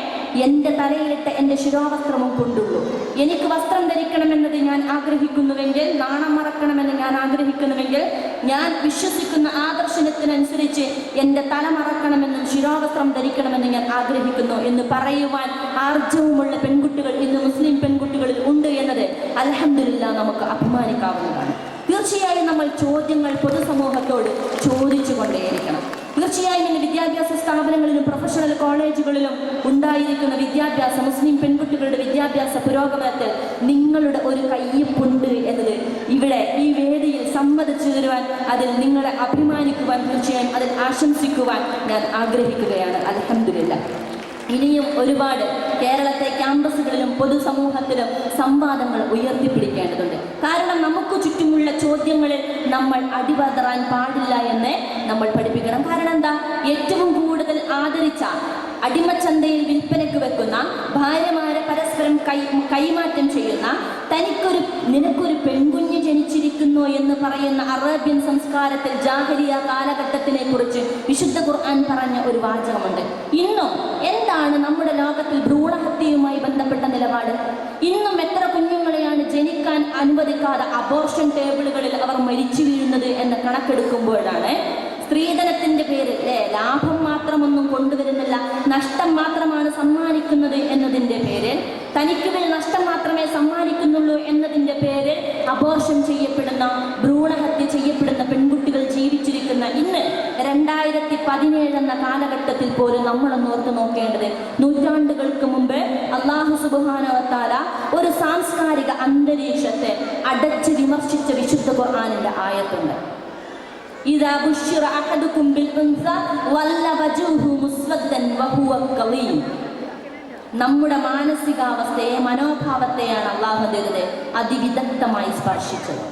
എൻ്റെ തലയിലിട്ട് എൻ്റെ ശിരോവസ്ത്രവും കൊണ്ടുള്ളൂ. എനിക്ക് വസ്ത്രം ധരിക്കണമെന്നത് ഞാൻ ആഗ്രഹിക്കുന്നുവെങ്കിൽ, നാണം മറക്കണമെന്ന് ഞാൻ ആഗ്രഹിക്കുന്നുവെങ്കിൽ, ഞാൻ വിശ്വസിക്കുന്ന ആദർശനത്തിനനുസരിച്ച് എൻ്റെ തല മറക്കണമെന്നും ശിരോവസ്ത്രം ധരിക്കണമെന്ന് ഞാൻ ആഗ്രഹിക്കുന്നു എന്ന് പറയുവാൻ ആർജവുമുള്ള പെൺകുട്ടികൾ ഇന്ന് മുസ്ലിം പെൺകുട്ടികളിൽ ഉണ്ട് എന്നത് അൽഹംദുലില്ലാഹ് നമുക്ക് അഭിമാനിക്കാവുന്നതാണ്. തീർച്ചയായും നമ്മൾ ചോദ്യങ്ങൾ പൊതുസമൂഹത്തോട് ചോദിച്ചുകൊണ്ടേയിരിക്കണം. തീർച്ചയായും ഇന്ന് വിദ്യാഭ്യാസ സ്ഥാപനങ്ങളിലും പ്രൊഫഷണൽ കോളേജുകളിലും ഉണ്ടായിരിക്കുന്ന വിദ്യാഭ്യാസ മുസ്ലിം പെൺകുട്ടികളുടെ വിദ്യാഭ്യാസ പുരോഗമനത്തിൽ നിങ്ങളുടെ ഒരു കയ്യൊപ്പുണ്ട് എന്നത് ഇവിടെ ഈ വേദിയിൽ സമ്മതിച്ചു തരുവാൻ, അതിൽ നിങ്ങളെ അഭിമാനിക്കുവാൻ, തീർച്ചയായും അതിൽ ആശംസിക്കുവാൻ ഞാൻ ആഗ്രഹിക്കുകയാണ്. അൽഹംദുലില്ലാഹ്. ഇനിയും ഒരുപാട് കേരളത്തെ ക്യാമ്പസുകളിലും പൊതുസമൂഹത്തിലും സംവാദങ്ങൾ ഉയർത്തിപ്പിടിക്കേണ്ടതുണ്ട്. കാരണം നമുക്ക് ചുറ്റുമുള്ള ചോദ്യങ്ങളിൽ നമ്മൾ അടിപതറാൻ പാടില്ല എന്ന് നമ്മൾ പഠിപ്പിക്കണം. കാരണം എന്താ, ഏറ്റവും കൂടുതൽ ആദരിച്ച അടിമച്ചന്തയിൽ വിൽപ്പനയ്ക്ക് വെക്കുന്ന, ഭാര്യമാരെ പരസ്പരം കൈമാറ്റം ചെയ്യുന്ന, നിനക്കൊരു പെൺകുഞ്ഞ് ജനിച്ചിരിക്കുന്നു എന്ന് പറയുന്ന അറേബ്യൻ സംസ്കാരത്തിൽ ജാഹിലിയ കാലഘട്ടത്തിനെ കുറിച്ച് വിശുദ്ധ ഖുർആൻ പറഞ്ഞ ഒരു വാചകമുണ്ട്. ഇന്നും എന്താണ് നമ്മുടെ ലോകത്തിൽ ഭ്രൂണഹത്യയുമായി ബന്ധപ്പെട്ട നിലപാട്? ഇന്നും എത്ര കുഞ്ഞുങ്ങളെയാണ് ജനിക്കാൻ അനുവദിക്കാതെ അബോർഷൻ ടേബിളുകളിൽ അവർ മരിച്ചു വീഴുന്നത് എന്ന കണക്കെടുക്കുമ്പോഴാണ് സ്ത്രീധനത്തിന്റെ പേരിൽ ലാഭം മാത്രമൊന്നും കൊണ്ടുവരുന്നില്ല, നഷ്ടം മാത്രമാണ് സമ്മാനിക്കുന്നത് എന്നതിൻ്റെ പേരിൽ, തനിക്കുമേൽ നഷ്ടം മാത്രമേ സമ്മാനിക്കുന്നുള്ളൂ എന്നതിൻ്റെ പേരിൽ അബോർഷൻ ചെയ്യപ്പെടുന്ന, ഭ്രൂണഹത്യ ചെയ്യപ്പെടുന്ന പെൺകുട്ടികൾ ജീവിച്ചിരിക്കുന്ന ഇന്ന് 2017 എന്ന കാലഘട്ടത്തിൽ പോലും നമ്മളൊന്ന് ഓർത്ത് നോക്കേണ്ടത്, നൂറ്റാണ്ടുകൾക്ക് മുമ്പ് അല്ലാഹു സുബ്ഹാനഹു വ തആല ഒരു സാംസ്കാരിക അന്തരീക്ഷത്തെ അടച്ച് വിമർശിച്ച വിശുദ്ധ ഖുർആനിന്റെ ആയത്തുണ്ട്. ഇദാ ബുശ്ശിറ അഹദുകും ബിൽ ഉൻസ വല്ല വജൂഹു മുസ്വദ്ദൻ വഹുവ കളീം. നമ്മുടെ മാനസികാവസ്ഥയെ, മനോഭാവത്തെയാണ് അല്ലാഹു അതിവിദഗ്ധമായി സ്പർശിച്ചത്.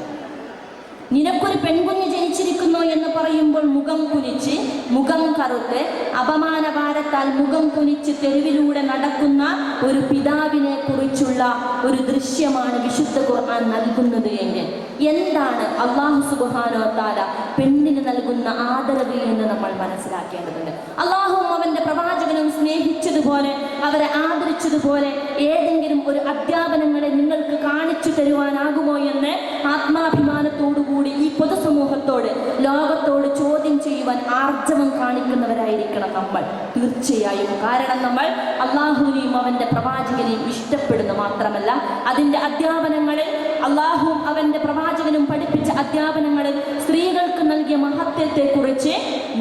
നിനക്കൊരു പെൺകുഞ്ഞ് ജനിച്ചിരിക്കുന്നു എന്ന് പറയുമ്പോൾ മുഖം കുനിച്ച്, മുഖം കറുത്ത്, അപമാനഭാരത്താൽ മുഖം കുനിച്ച് തെരുവിലൂടെ നടക്കുന്ന ഒരു പിതാവിനെ കുറിച്ചുള്ള ഒരു ദൃശ്യമാണ് വിശുദ്ധ ഖുർആൻ നൽകുന്നത് എങ്കിൽ എന്താണ് അല്ലാഹു സുബ്ഹാനഹു വ തആല പെണ്ണിന് നൽകുന്ന ആദരവ് എന്ന് നമ്മൾ മനസ്സിലാക്കേണ്ടതുണ്ട്. അല്ലാഹുവും അവന്റെ പ്രവാചകനും സ്നേഹിച്ചതുപോലെ, അവരെ ആദരിച്ചതുപോലെ ഏതെങ്കിലും ഒരു അധ്യാപനങ്ങളെ നിങ്ങൾക്ക് കാണിച്ചു തരുവാനാകുമോ എന്ന് ആത്മാഭിമാനത്തോടുകൂടി ഈ പൊതുസമൂഹത്തോട്, ലോകത്തോട് ചോദ്യം ചെയ്യുവാൻ ആർജവം കാണിക്കുന്നവരായിരിക്കണം നമ്മൾ തീർച്ചയായും. കാരണം നമ്മൾ അല്ലാഹുവിനെയും അവന്റെ പ്രവാചകനെയും ഇഷ്ടപ്പെടുന്നു മാത്രമല്ല, അതിൻ്റെ അധ്യാപനങ്ങളിൽ, അല്ലാഹുവും അവന്റെ പ്രവാചകനും പഠിപ്പിച്ച അധ്യാപനങ്ങളിൽ സ്ത്രീകൾക്ക് നൽകിയ മഹത്വത്തെക്കുറിച്ച്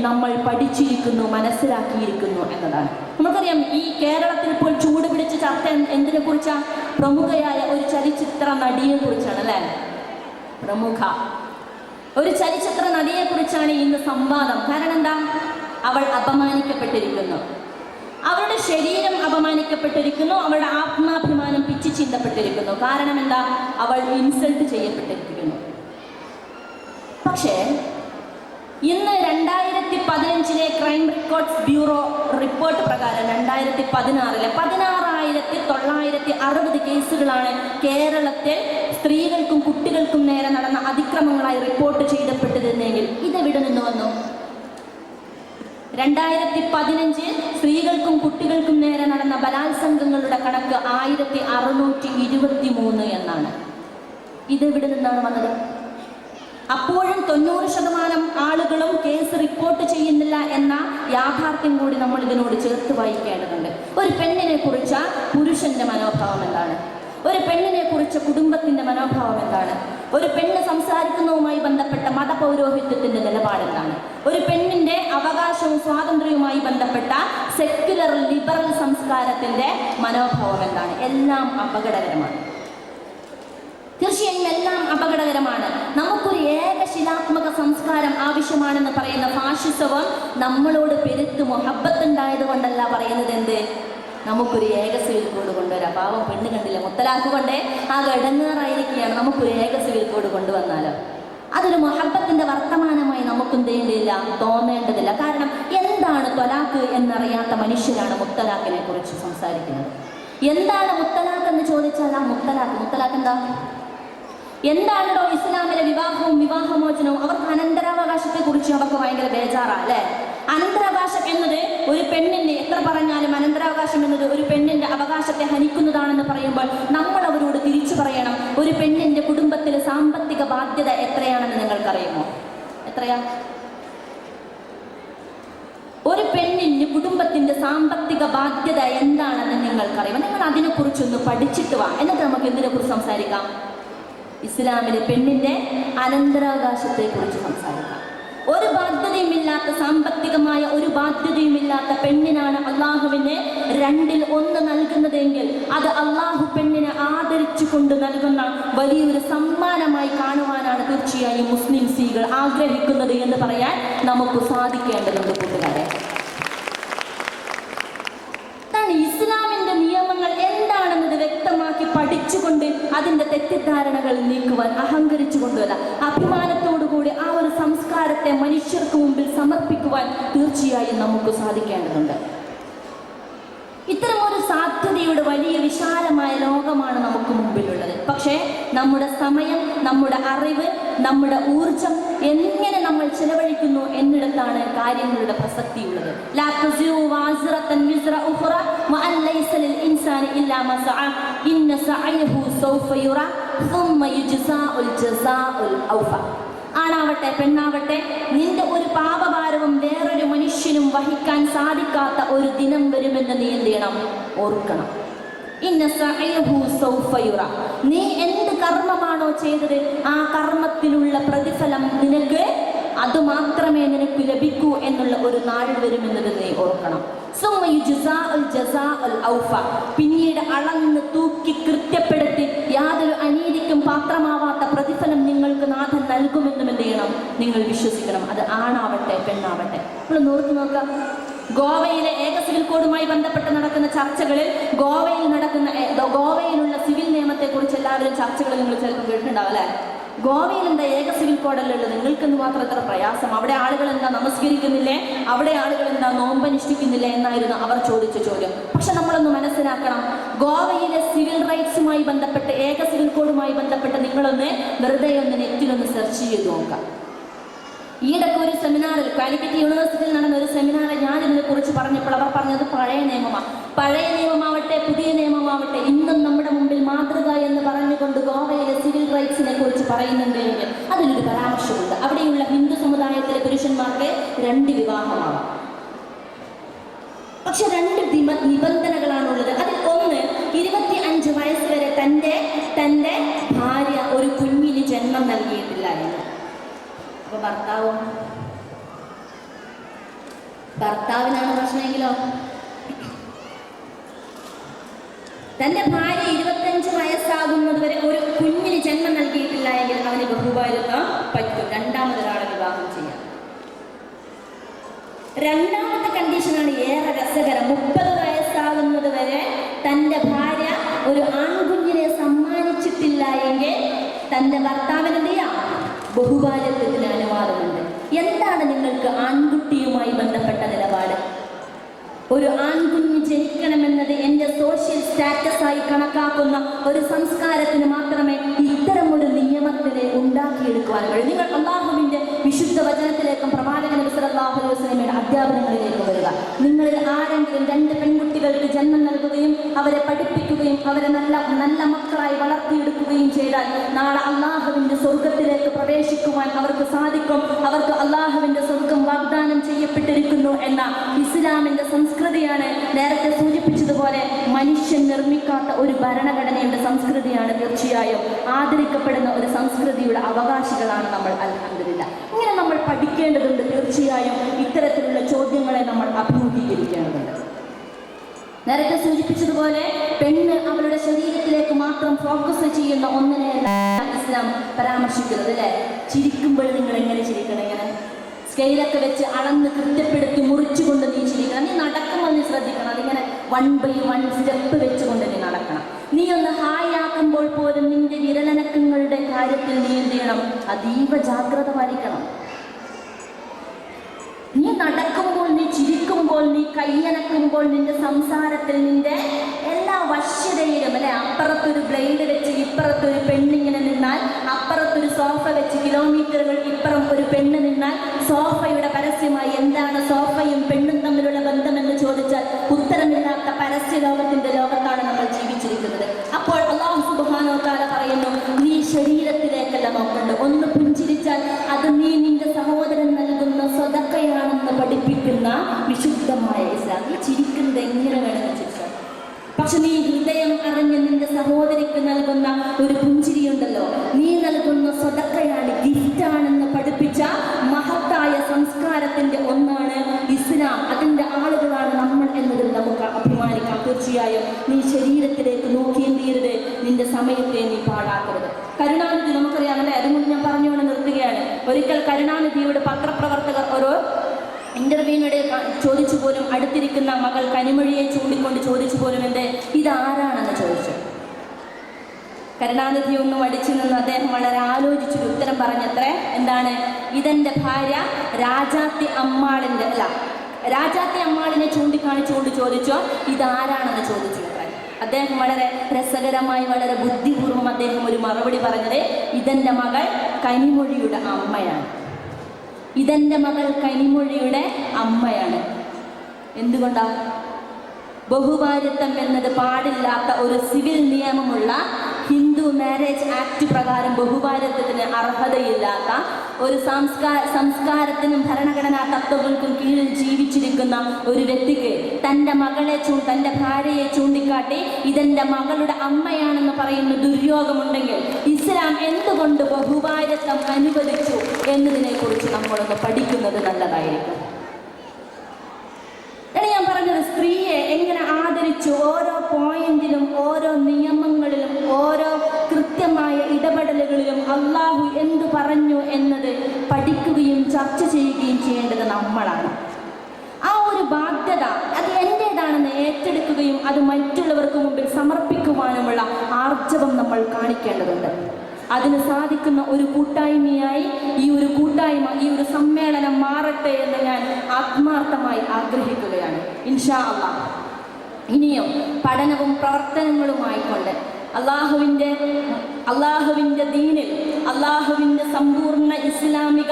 നമ്മൾ പഠിച്ചിരിക്കുന്നു, മനസ്സിലാക്കിയിരിക്കുന്നു എന്നതാണ്. നമുക്കറിയാം, ഈ കേരളത്തിൽ ഇപ്പോൾ ചൂട് പിടിച്ച ചർച്ച എന്തിനെ കുറിച്ചാണ്? പ്രമുഖയായ ഒരു ചലച്ചിത്ര നടിയെ കുറിച്ചാണ് അല്ലേ? പ്രമുഖ ഒരു ചലച്ചിത്ര നടിയെ കുറിച്ചാണ് ഇന്ന് സംവാദം. കാരണം എന്താ? അവൾ അപമാനിക്കപ്പെട്ടിരിക്കുന്നു, അവളുടെ ശരീരം അപമാനിക്കപ്പെട്ടിരിക്കുന്നു, അവളുടെ ആത്മാഭിമാനം പിച്ചു ചീന്തപ്പെട്ടിരിക്കുന്നു. കാരണം എന്താ? അവൾ ഇൻസൾട്ട് ചെയ്യപ്പെട്ടിരിക്കുന്നു. പക്ഷേ ഇന്ന് 2015 ക്രൈം റെക്കോർഡ്സ് ബ്യൂറോ റിപ്പോർട്ട് പ്രകാരം 2016 16,960 കേസുകളാണ് കേരളത്തിൽ സ്ത്രീകൾക്കും കുട്ടികൾക്കും നേരെ നടന്ന അതിക്രമങ്ങളായി റിപ്പോർട്ട് ചെയ്യപ്പെട്ടിരുന്നെങ്കിൽ ഇതെവിടെ നിന്ന് വന്നു? 2015 സ്ത്രീകൾക്കും കുട്ടികൾക്കും നേരെ നടന്ന ബലാത്സംഗങ്ങളുടെ കണക്ക് 1623 എന്നാണ്. ഇതെവിടെ നിന്നാണ് വന്നത്? അപ്പോഴും 90% ആളുകളും കേസ് റിപ്പോർട്ട് ചെയ്യുന്നില്ല എന്ന യാഥാർത്ഥ്യം കൂടി നമ്മൾ ഇതിനോട് ചേർത്ത് വായിക്കേണ്ടതുണ്ട്. ഒരു പെണ്ണിനെ കുറിച്ച പുരുഷന്റെ മനോഭാവം എന്താണ്? ഒരു പെണ്ണിനെ കുറിച്ച് കുടുംബത്തിന്റെ മനോഭാവം എന്താണ്? ഒരു പെണ്ണ് സംസാരിക്കുന്നതുമായി ബന്ധപ്പെട്ട മതപൗരോഹിത്യത്തിന്റെ നിലപാടെന്താണ്? ഒരു പെണ്ണിന്റെ അവകാശവും സ്വാതന്ത്ര്യവുമായി ബന്ധപ്പെട്ട സെക്യുലർ ലിബറൽ സംസ്കാരത്തിന്റെ മനോഭാവം എന്താണ്? എല്ലാം അപകടകരമാണ്. തീർച്ചയായും എല്ലാം അപകടകരമാണ്. നമുക്കൊരു ഏകശിലാത്മക സംസ്കാരം ആവശ്യമാണെന്ന് പറയുന്ന ഫാഷിസവും നമ്മളോട് പെരുത്ത് മുഹബത്തുണ്ടായത് കൊണ്ടല്ല പറയുന്നത്. എന്ത്? നമുക്കൊരു ഏക സിവിൽ കോഡ് കൊണ്ടുവരാം. പാവം പെണ്ണ് കണ്ടില്ല, മുത്തലാഖ് കൊണ്ടേ ആ ഇടങ്ങേറായിരിക്കുകയാണ്. നമുക്കൊരു ഏക സിവിൽ കോഡ് കൊണ്ടുവന്നാലോ? അതൊരു മുഹബത്തിന്റെ വർത്തമാനമായി നമുക്കും തോന്നേണ്ടതില്ല. കാരണം എന്താണ് ത്വലാഖ് എന്നറിയാത്ത മനുഷ്യരാണ് മുത്തലാഖിനെ കുറിച്ച് സംസാരിക്കുന്നത്. എന്താണ് മുത്തലാഖ് എന്ന് ചോദിച്ചാൽ ആ മുത്തലാഖ് എന്താ? എന്താണോ ഇസ്ലാമിലെ വിവാഹവും വിവാഹമോചനവും? അവർക്ക് അനന്തരാവകാശത്തെ കുറിച്ച് അവർക്ക് ഭയങ്കര ബേജാറാ അല്ലേ? അനന്തരാവകാശം എന്നത് ഒരു പെണ്ണിന്റെ, എത്ര പറഞ്ഞാലും അനന്തരാവകാശം എന്നത് ഒരു പെണ്ണിന്റെ അവകാശത്തെ ഹനിക്കുന്നതാണെന്ന് പറയുമ്പോൾ നമ്മൾ അവരോട് തിരിച്ചു പറയണം, ഒരു പെണ്ണിന്റെ കുടുംബത്തിലെ സാമ്പത്തിക ബാധ്യത എത്രയാണെന്ന് നിങ്ങൾക്കറിയുമോ? എത്രയാ? ഒരു പെണ്ണിന് കുടുംബത്തിന്റെ സാമ്പത്തിക ബാധ്യത എന്താണെന്ന് നിങ്ങൾക്കറിയാം. നിങ്ങൾ അതിനെക്കുറിച്ചൊന്ന് പഠിച്ചിട്ട് വാ, എന്നിട്ട് നമുക്ക് എന്തിനെ കുറിച്ച് സംസാരിക്കാം? ഇസ്ലാമിലെ പെണ്ണിന്റെ അനന്തരാവകാശത്തെക്കുറിച്ച് സംസാരിക്കാം. ഒരു ബാധ്യതയുമില്ലാത്ത, സാമ്പത്തികമായ ഒരു ബാധ്യതയുമില്ലാത്ത പെണ്ണിനാണ് അള്ളാഹുവിന് 1/2 നൽകുന്നതെങ്കിൽ അത് അള്ളാഹു പെണ്ണിനെ ആദരിച്ചു കൊണ്ട് നൽകുന്ന വലിയൊരു സമ്മാനമായി കാണുവാനാണ് തീർച്ചയായും മുസ്ലിം സ്ത്രീകൾ ആഗ്രഹിക്കുന്നത് എന്ന് പറയാൻ നമുക്ക് സാധിക്കേണ്ടതുണ്ട് കൂട്ടുകാരെ. ഇസ്ലാമിന്റെ നിയമങ്ങൾ എന്താണെന്നത് വ്യക്തമാക്കി പഠിച്ചുകൊണ്ട് അതിന്റെ തെറ്റിദ്ധാരണകൾ നീക്കുവാൻ അഹങ്കരിച്ചു കൊണ്ടുവല്ല, അഭിമാനത്തോടുകൂടി ആ ഒരു സംസ്കാരത്തെ മനുഷ്യർക്ക് മുമ്പിൽ സമർപ്പിക്കുവാൻ തീർച്ചയായും നമുക്ക് സാധിക്കേണ്ടതുണ്ട്. ഇത്തരമൊരു സാധ്യതയുടെ വലിയ വിശാലമായ ലോകമാണ് നമുക്ക് മുമ്പിലുള്ളത്. പക്ഷേ നമ്മുടെ സമയം, നമ്മുടെ അറിവ്, നമ്മുടെ ഊർജം എങ്ങനെ നമ്മൾ ചെലവഴിക്കുന്നു എന്നിടത്താണ് കാര്യങ്ങളുടെ പ്രസക്തിയുള്ളത്. ലാ തസിറു വാസിറത്തൻ വിസ്റ ഉഖ്റ വഅൻ ലൈസ ലിൽ ഇൻസാനി ഇല്ലാ മാ സഅ ഇന്ന സഅയഹു സൗഫ യുറ സുമ്മ യുജ്സാഉൽ ജസാഉൽ ഔഫ. ആണാവട്ടെ പെണ്ണാവട്ടെ, നിന്റെ ഒരു പാപഭാരവും വേറൊരു മനുഷ്യനും വഹിക്കാൻ സാധിക്കാത്ത ഒരു ദിനം വരുമെന്ന് നീ എന്ത് ചെയ്യണം? ഓർക്കണം. ഇന്ന സഅയഹു സൗഫ യുറ. നീ എന്ത് കർമ്മമാണോ ചെയ്തത് ആ കർമ്മത്തിനുള്ള പ്രതിഫലം നിനക്ക് അതുമാത്രമേ നിനക്ക് ലഭിക്കൂ എന്നുള്ള ഒരു നാൾ വരുമെന്നത് നീ ഓർക്കണം. സുമ്മ യുജ്സാഉൽ ജസാഉൽ ഔഫ. പിന്നീട് അളന്ന് തൂക്കി കൃത്യപ്പെടുത്തി യാതൊരു അനീതിക്കും പാത്രമാവാത്ത പ്രതിഫലം നിങ്ങൾക്ക് നാഥൻ നൽകുമെന്നും എന്ത് ചെയ്യണം? നിങ്ങൾ വിശ്വസിക്കണം. അത് ആണാവട്ടെ പെണ്ണാവട്ടെ. നമ്മൾ നോക്കി നോക്കാം, ഗോവയിലെ ഏക സിവിൽ കോഡുമായി ബന്ധപ്പെട്ട് നടക്കുന്ന ചർച്ചകളിൽ ഗോവയിലുള്ള സിവിൽ നിയമത്തെ കുറിച്ച് എല്ലാവരും ചർച്ചകൾ നിങ്ങൾ ചിലപ്പോൾ കേട്ടിട്ടുണ്ടാവും അല്ലേ? ഗോവയിൽ എന്താ ഏക സിവിൽ കോഡല്ലേ ഉള്ളത്? നിങ്ങൾക്കെന്ന് മാത്രം എത്ര പ്രയാസം? അവിടെ ആളുകൾ എന്താ നമസ്കരിക്കുന്നില്ലേ? അവിടെ ആളുകൾ എന്താ നോമ്പനുഷ്ഠിക്കുന്നില്ലേ എന്നായിരുന്നു അവർ ചോദിച്ച ചോദ്യം. പക്ഷെ നമ്മളൊന്ന് മനസ്സിലാക്കണം, ഗോവയിലെ സിവിൽ റൈറ്റ്സുമായി ബന്ധപ്പെട്ട്, ഏക സിവിൽ കോഡുമായി ബന്ധപ്പെട്ട് നിങ്ങളൊന്ന് വെറുതെ ഒന്ന് നെറ്റിലൊന്ന് സെർച്ച് ചെയ്ത് നോക്കാം. ഈയിടയ്ക്ക് ഒരു സെമിനാറിൽ, കാലിക്കറ്റ് യൂണിവേഴ്സിറ്റിയിൽ നടന്ന ഒരു സെമിനാറിൽ ഞാൻ ഇതിനെ കുറിച്ച് പറഞ്ഞപ്പോൾ അവർ പറഞ്ഞത് പഴയ നിയമമാണ്. പഴയ നിയമമാവട്ടെ പുതിയ നിയമമാവട്ടെ ഇന്നും നമ്മുടെ മുമ്പിൽ മാതൃക എന്ന് പറഞ്ഞുകൊണ്ട് ഗോവയിലെ സിവിൽ റൈറ്റ്സിനെ കുറിച്ച് പറയുന്നുണ്ടെങ്കിൽ അതിലൊരു പരാമർശമുണ്ട്. അവിടെയുള്ള ഹിന്ദു സമുദായത്തിലെ പുരുഷന്മാർക്ക് 2 വിവാഹമാവാം. പക്ഷെ 2 നിബന്ധനകളാണുള്ളത്. അതിൽ ഒന്ന്, 25 വയസ്സ് വരെ തൻ്റെ ഭാര്യ ഒരു കുഞ്ഞിന് ജന്മം നൽകിയിട്ടില്ല എന്ന്. അപ്പൊ ഭർത്താവിനാണ് പ്രശ്നമെങ്കിലോ, തന്റെ ഭാര്യ 25 വയസ്സാകുന്നത് വരെ ഒരു കുഞ്ഞിന് ജന്മം നൽകിയിട്ടില്ല എങ്കിൽ അവന് ബഹുഭാര്യത്വം പറ്റും. രണ്ടാമതൊരാളെ വിവാഹം ചെയ്യാം. രണ്ടാമത്തെ കണ്ടീഷനാണ് ഏറെ രസകരം. 30 വയസ്സാകുന്നത് വരെ തന്റെ ഭാര്യ ഒരു ആൺകുഞ്ഞിനെ സമ്മാനിച്ചിട്ടില്ല എങ്കിൽ തന്റെ ഭർത്താവിന് എന്ത് ചെയ്യാം? ബഹുഭാര്യത്വത്തിന് അനുവാദമുണ്ട്. എന്താണ് നിങ്ങൾക്ക് ആൺകുട്ടിയുമായി ബന്ധപ്പെട്ട നിലപാട്? ഒരു ആൺകുഞ്ഞ് ജനിക്കണമെന്നത് എൻ്റെ സോഷ്യൽ സ്റ്റാറ്റസ് ആയി കണക്കാക്കുന്ന ഒരു സംസ്കാരത്തിന് മാത്രമേ ഇത്തരം ഒരു നിയമത്തിനെ ഉണ്ടാക്കിയെടുക്കുവാൻ കഴിയൂ. നിങ്ങൾ അല്ലാഹുവിൻ്റെ വിശുദ്ധ വചനത്തിലേക്കും പ്രവാചകൻ നബി സല്ലല്ലാഹു അലൈഹി വസല്ലമയുടെ അധ്യാപനങ്ങളിലേക്ക് വരിക. നിങ്ങളിൽ ആരെങ്കിലും 2 പെൺകുട്ടികൾക്ക് ജന്മം നൽകുകയും അവരെ പഠിപ്പിക്കുകയും അവരെ നല്ല മക്കളായി വളർത്തിയെടുക്കുകയും ചെയ്താൽ നാളെ അല്ലാഹുവിൻ്റെ സ്വർഗത്തിലേക്ക് പ്രവേശിക്കുവാൻ അവർക്ക് സാധിക്കും. അവർക്ക് അല്ലാഹുവിൻ്റെ സ്വർഗം വാഗ്ദാനം ചെയ്യപ്പെട്ടിരിക്കുന്നു എന്ന ഇസ്ലാമിൻ്റെ സംസ്കൃതിയാണ്. നേരത്തെ സൂചിപ്പിച്ചതുപോലെ മനുഷ്യൻ നിർമ്മിക്കാത്ത ഒരു ഭരണഘടനയുടെ സംസ്കൃതിയാണ് തീർച്ചയായും ആദരിക്കപ്പെടുന്ന ഒരു സംസ്കൃതിയുടെ അവകാശികളാണ് നമ്മൾ. അൽഹംദുലില്ലാ. ഇങ്ങനെ നമ്മൾ പഠിക്കേണ്ടതുണ്ട്. തീർച്ചയായും ഇത്തരത്തിലുള്ള ചോദ്യങ്ങളെ നമ്മൾ അഭിമുഖീകരിക്കേണ്ടതുണ്ട്. നേരത്തെ സൂചിപ്പിച്ചതുപോലെ പെണ്ണ് അവളുടെ ശരീരത്തിലേക്ക് മാത്രം ഫോക്കസ് ചെയ്യുന്ന ഒന്നിനെയല്ല ഇസ്ലാം പരാമർശിക്കുന്നത് അല്ലേ? ചിരിക്കുമ്പോൾ നിങ്ങൾ എങ്ങനെ ചിരിക്കണം? ഇങ്ങനെ സ്കെയിലൊക്കെ വെച്ച് അളന്ന് കൃത്യപ്പെടുത്തി മുറിച്ചുകൊണ്ട് നീ ചിരിക്കണം. നീ നടക്കുമ്പോൾ നീ ശ്രദ്ധിക്കണം. അതിങ്ങനെ 1 by 1 സ്റ്റെപ്പ് വെച്ചുകൊണ്ട് നീ നടക്കണം. നീ ഒന്ന് ഹായ് ആക്കുമ്പോൾ പോലും നിന്റെ വിരലനക്കങ്ങളുടെ കാര്യത്തിൽ നീ എന്ത് ചെയ്യണം? അതീവ ജാഗ്രത പാലിക്കണം. നീ നടക്കുമ്പോൾ, നീ ചിരിക്കുമ്പോൾ, നീ കയ്യനക്കുമ്പോൾ, നിന്റെ സംസാരത്തിൽ നിന്റെ എല്ലാ വശ്യതയിലും അല്ലെ, അപ്പുറത്തൊരു ബ്ലേഡ് വെച്ച് ഇപ്പുറത്തൊരു പെണ്ണിങ്ങനെ നിന്നാൽ, അപ്പുറത്തൊരു സോഫ വെച്ച് കിലോമീറ്ററുകൾ ഇപ്പുറം ഒരു പെണ്ണ് നിന്നാൽ, സോഫയുടെ പരസ്യമായി എന്താണ് സോഫയും പെണ്ണും തമ്മിലുള്ള ബന്ധമെന്ന് ചോദിച്ചാൽ ഉത്തരമില്ലാത്ത പരസ്യ ലോകത്താണ് നമ്മൾ ജീവിച്ചിരിക്കുന്നത്. അപ്പോൾ അല്ലാഹു സുബ്ഹാനഹു വ തആല പറയുന്നു, നീ ശരീരത്തിലേക്കല്ല നോക്കണ്ട. ഒന്ന് പുഞ്ചിരിച്ചാൽ അത് നീ നിന്റെ സഹോദരൻ നൽകുന്ന സ്വതക്കയാണെന്ന് പഠിപ്പിക്കുന്ന വിശുദ്ധമായ ഇസ്ലാം. നീ ചിരിക്കുന്നത് എങ്ങനെ വേണമെന്ന് ചിരിച്ചാൽ, പക്ഷെ നീ ഹൃദയം അറിഞ്ഞ് നിന്റെ സഹോദരിക്ക് നൽകുന്ന ഒരു പുഞ്ചിരിയുണ്ടല്ലോ, നീ നൽകുന്ന സ്വതക്കയാണ്, ഗിഫ്റ്റാണെന്ന് പഠിപ്പിച്ച മഹത്തായ സംസ്കാരത്തിന്റെ ഒന്നാണ് ഇസ്ലാം. അതിന്റെ ആളുകളാണ് നമ്മൾ എന്നതിൽ നമുക്ക് അഭിമാനിക്കാം. തീർച്ചയായും നീ ശരീരത്തിലേക്ക് നോക്കിയും തീരരുത്, നിന്റെ സമയത്തെ നീ പാഴാക്കരുത്. കരുണാനിധി നമുക്കറിയാമല്ലേ, അതുകൊണ്ട് ഞാൻ പറഞ്ഞുകൊണ്ട് നിർത്തുകയാണ്. ഒരിക്കൽ കരുണാനിധിയുടെ പത്രപ്രവർത്തകർ ഒരു ഇന്റർവ്യൂവിനിടെ ചോദിച്ചു പോലും, അടുത്തിരിക്കുന്ന മകൾ കനിമൊഴിയെ ചൂണ്ടിക്കൊണ്ട് ചോദിച്ചു പോലും, എന്ത് ഇതാരാണെന്ന് ചോദിച്ചു. കരുണാനിധി ഒന്നും അടിച്ചു നിന്ന് അദ്ദേഹം വളരെ ആലോചിച്ചൊരു ഉത്തരം പറഞ്ഞത്രേ. എന്താണ്? ഇതെന്റെ ഭാര്യ രാജാത്തി അമ്മാളിനെ ചൂണ്ടിക്കാണിച്ചുകൊണ്ട് ചോദിച്ചോ ഇതാരാണെന്ന് ചോദിച്ചു. അദ്ദേഹം വളരെ രസകരമായി, വളരെ ബുദ്ധിപൂർവ്വം അദ്ദേഹം ഒരു മറുപടി പറഞ്ഞത്, ഇതെന്റെ മകൾ കനിമൊഴിയുടെ അമ്മയാണ്. ഇതെന്റെ മകൾ കനിമൊഴിയുടെ അമ്മയാണ്. എന്തുകൊണ്ടാണ്? ബഹുഭാര്യത്വം എന്നത് പാടില്ലാത്ത ഒരു സിവിൽ നിയമമുള്ള ഹിന്ദു മാരേജ് ആക്ട് പ്രകാരം ബഹുഭാര്യത്വത്തിന് അർഹതയില്ലാത്ത ഒരു സംസ്കാരത്തിനും ഭരണഘടനാ തത്വങ്ങൾക്കും കീഴിൽ ജീവിച്ചിരിക്കുന്ന ഒരു വ്യക്തിക്ക് തൻ്റെ ഭാര്യയെ ചൂണ്ടിക്കാട്ടി ഇതെന്റെ മകളുടെ അമ്മയാണെന്ന് പറയുന്ന ദുര്യോഗമുണ്ടെങ്കിൽ ഇസ്ലാം എന്തുകൊണ്ട് ബഹുഭാര്യത്വം അനുവദിച്ചു എന്നതിനെ കുറിച്ച് നമ്മളൊന്ന് പഠിക്കുന്നത് നല്ലതായിരിക്കും. ഞാൻ പറഞ്ഞത്, സ്ത്രീയെ എങ്ങനെ ആദരിച്ചു, ഓരോ പോയിന്റിലും ഓരോ നിയമങ്ങളിലും ഓരോ കൃത്യമായ ഇടപെടലുകളിലും അള്ളാഹു എന്തു പറഞ്ഞു എന്നത് പഠിക്കുകയും ചർച്ച ചെയ്യുകയും ചെയ്യേണ്ടത് നമ്മളാണ്. ആ ഒരു ബാധ്യത അത് എൻ്റേതാണെന്ന് ഏറ്റെടുക്കുകയും അത് മറ്റുള്ളവർക്ക് മുമ്പിൽ സമർപ്പിക്കുവാനുമുള്ള ആർജവം നമ്മൾ കാണിക്കേണ്ടതുണ്ട്. അതിന് സാധിക്കുന്ന ഒരു കൂട്ടായ്മയായി ഈ ഒരു സമ്മേളനം മാറട്ടെ എന്ന് ഞാൻ ആത്മാർത്ഥമായി ആഗ്രഹിക്കുകയാണ്. ഇൻഷാ അല്ലാഹ് ഇനിയും പഠനവും പ്രവർത്തനങ്ങളുമായിക്കൊണ്ട് അള്ളാഹുവിൻ്റെ ദീനിൽ, അള്ളാഹുവിൻ്റെ സമ്പൂർണ്ണ ഇസ്ലാമിക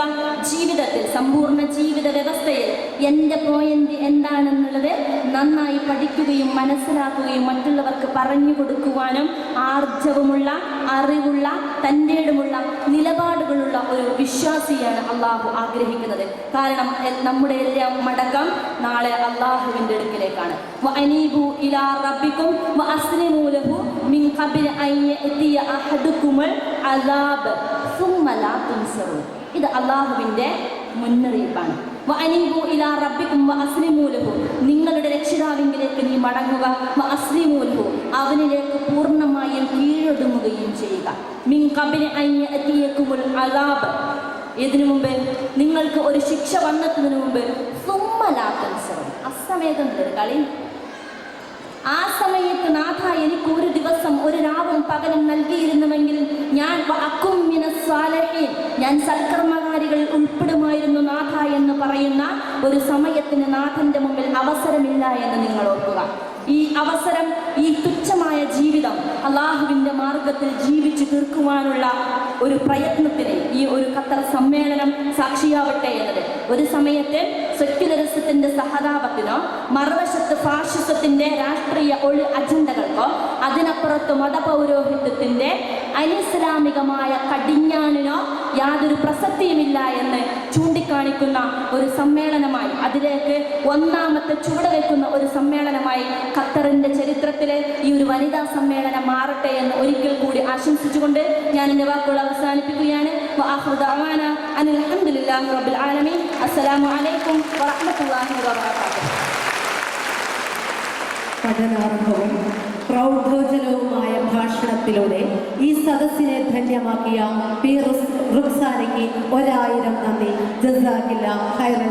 ജീവിതത്തിൽ, സമ്പൂർണ്ണ ജീവിത വ്യവസ്ഥയിൽ എൻ്റെ പോയിന്റ് എന്താണെന്നുള്ളത് നന്നായി പഠിക്കുകയും മനസ്സിലാക്കുകയും മറ്റുള്ളവർക്ക് പറഞ്ഞു കൊടുക്കുവാനും ആർജവമുള്ള, അറിവുള്ള, തൻ്റെടുമുള്ള നിലപാടുകളുള്ള ഒരു വിശ്വാസിയാണ് അള്ളാഹു ആഗ്രഹിക്കുന്നത്. കാരണം നമ്മുടെ എല്ലാം മടക്കം നാളെ അള്ളാഹുവിൻ്റെ അടുക്കിലേക്കാണ്. വഅനീബു ഇലാ റബ്ബിക്കും വഅസ്ലിമൂ ലഹു മിൻ ഖബ്ലി അൻ യഅതിയ അഹദുകുമുൽ അസാബ് സുമ്മ ലാ തുൻസറൂൻ. ഇത് അള്ളാഹുവിൻ്റെ മുന്നറിയിപ്പാണ്. വഅനീബു ഇലാ റബ്ബിക്കും വഅസ്ലിമൂ ലഹു, നിങ്ങളുടെ രക്ഷിതാവിലേക്ക് നീ മടങ്ങുക. വഅസ്ലിമൂ ലഹു, അവനിലേക്ക് പൂർണ്ണമായും കീഴൊടുങ്ങുകയും ചെയ്യുക. മിൻ ഖബ്ലി അൻ യഅതിയകുമുൽ അസാബ്, ഇതിനു മുമ്പ് നിങ്ങൾക്ക് ഒരു ശിക്ഷ വന്നതിന് മുമ്പ് സുമ്മ ലാ തുൻസറൂൻ, അസമയത്ത് കളി. ആ സമയത്ത് നാഥ എനിക്ക് ഒരു ദിവസം ഒരു രാവും പകലും നൽകിയിരുന്നുവെങ്കിൽ ഞാൻ സൽക്കർമ്മകാരികൾ ഉൾപ്പെടുമായിരുന്നു നാഥ എന്ന് പറയുന്ന ഒരു സമയത്തിന് നാഥന്റെ മുമ്പിൽ അവസരമില്ല എന്ന് നിങ്ങൾ ഓർക്കുക. ഈ അവസരം, ഈ തുച്ഛമായ ജീവിതം അള്ളാഹുവിൻ്റെ മാർഗത്തിൽ ജീവിച്ചു തീർക്കുവാനുള്ള ഒരു പ്രയത്നത്തിന് ഈ ഒരു ഖത്തർ സമ്മേളനം സാക്ഷിയാവട്ടെ എന്നത്. ഒരു സമയത്ത് സെക്യുലറിസത്തിന്റെ സഹതാപത്തിനോ മറുവശത്ത് ഫാഷിസത്തിന്റെ രാഷ്ട്രീയ അജണ്ടകൾക്കോ അതിനപ്പുറത്ത് മതപൗരോഹിത്യത്തിന്റെ അനിസ്ലാമികമായ കടിഞ്ഞാണിനോ യാതൊരു പ്രസക്തിയുമില്ല എന്ന് ചൂണ്ടിക്കാണിക്കുന്ന ഒരു സമ്മേളനമായി, അതിലേക്ക് ഒന്നാമത്തെ ചുവടുവെക്കുന്ന ഒരു സമ്മേളനമായി ഖത്തറിന്റെ ചരിത്രത്തിലെ ഈ ഒരു വനിതാ സമ്മേളനം മാറട്ടെ എന്ന് ഒരിക്കൽ കൂടി ആശംസിച്ചുകൊണ്ട് ഞാൻ എൻ്റെ വാക്കുകൾ അവസാനിപ്പിക്കുകയാണ്. അൽഹംദുലില്ലാഹി റബ്ബിൽ ആലമീൻ. അസ്സലാമു അലൈക്കും വറഹ്മത്തുള്ളാഹി വബറകാതുഹു. പഠനാർഹവും പ്രൗഢോജ്വലവുമായ ഭാഷണത്തിലൂടെ ഈ സദസ്സിനെ ധന്യമാക്കിയ പി റുക്സാനയ്ക്ക് 1000 നന്ദി. ജസാക്കില്ലാഹ് ഖൈറൻ.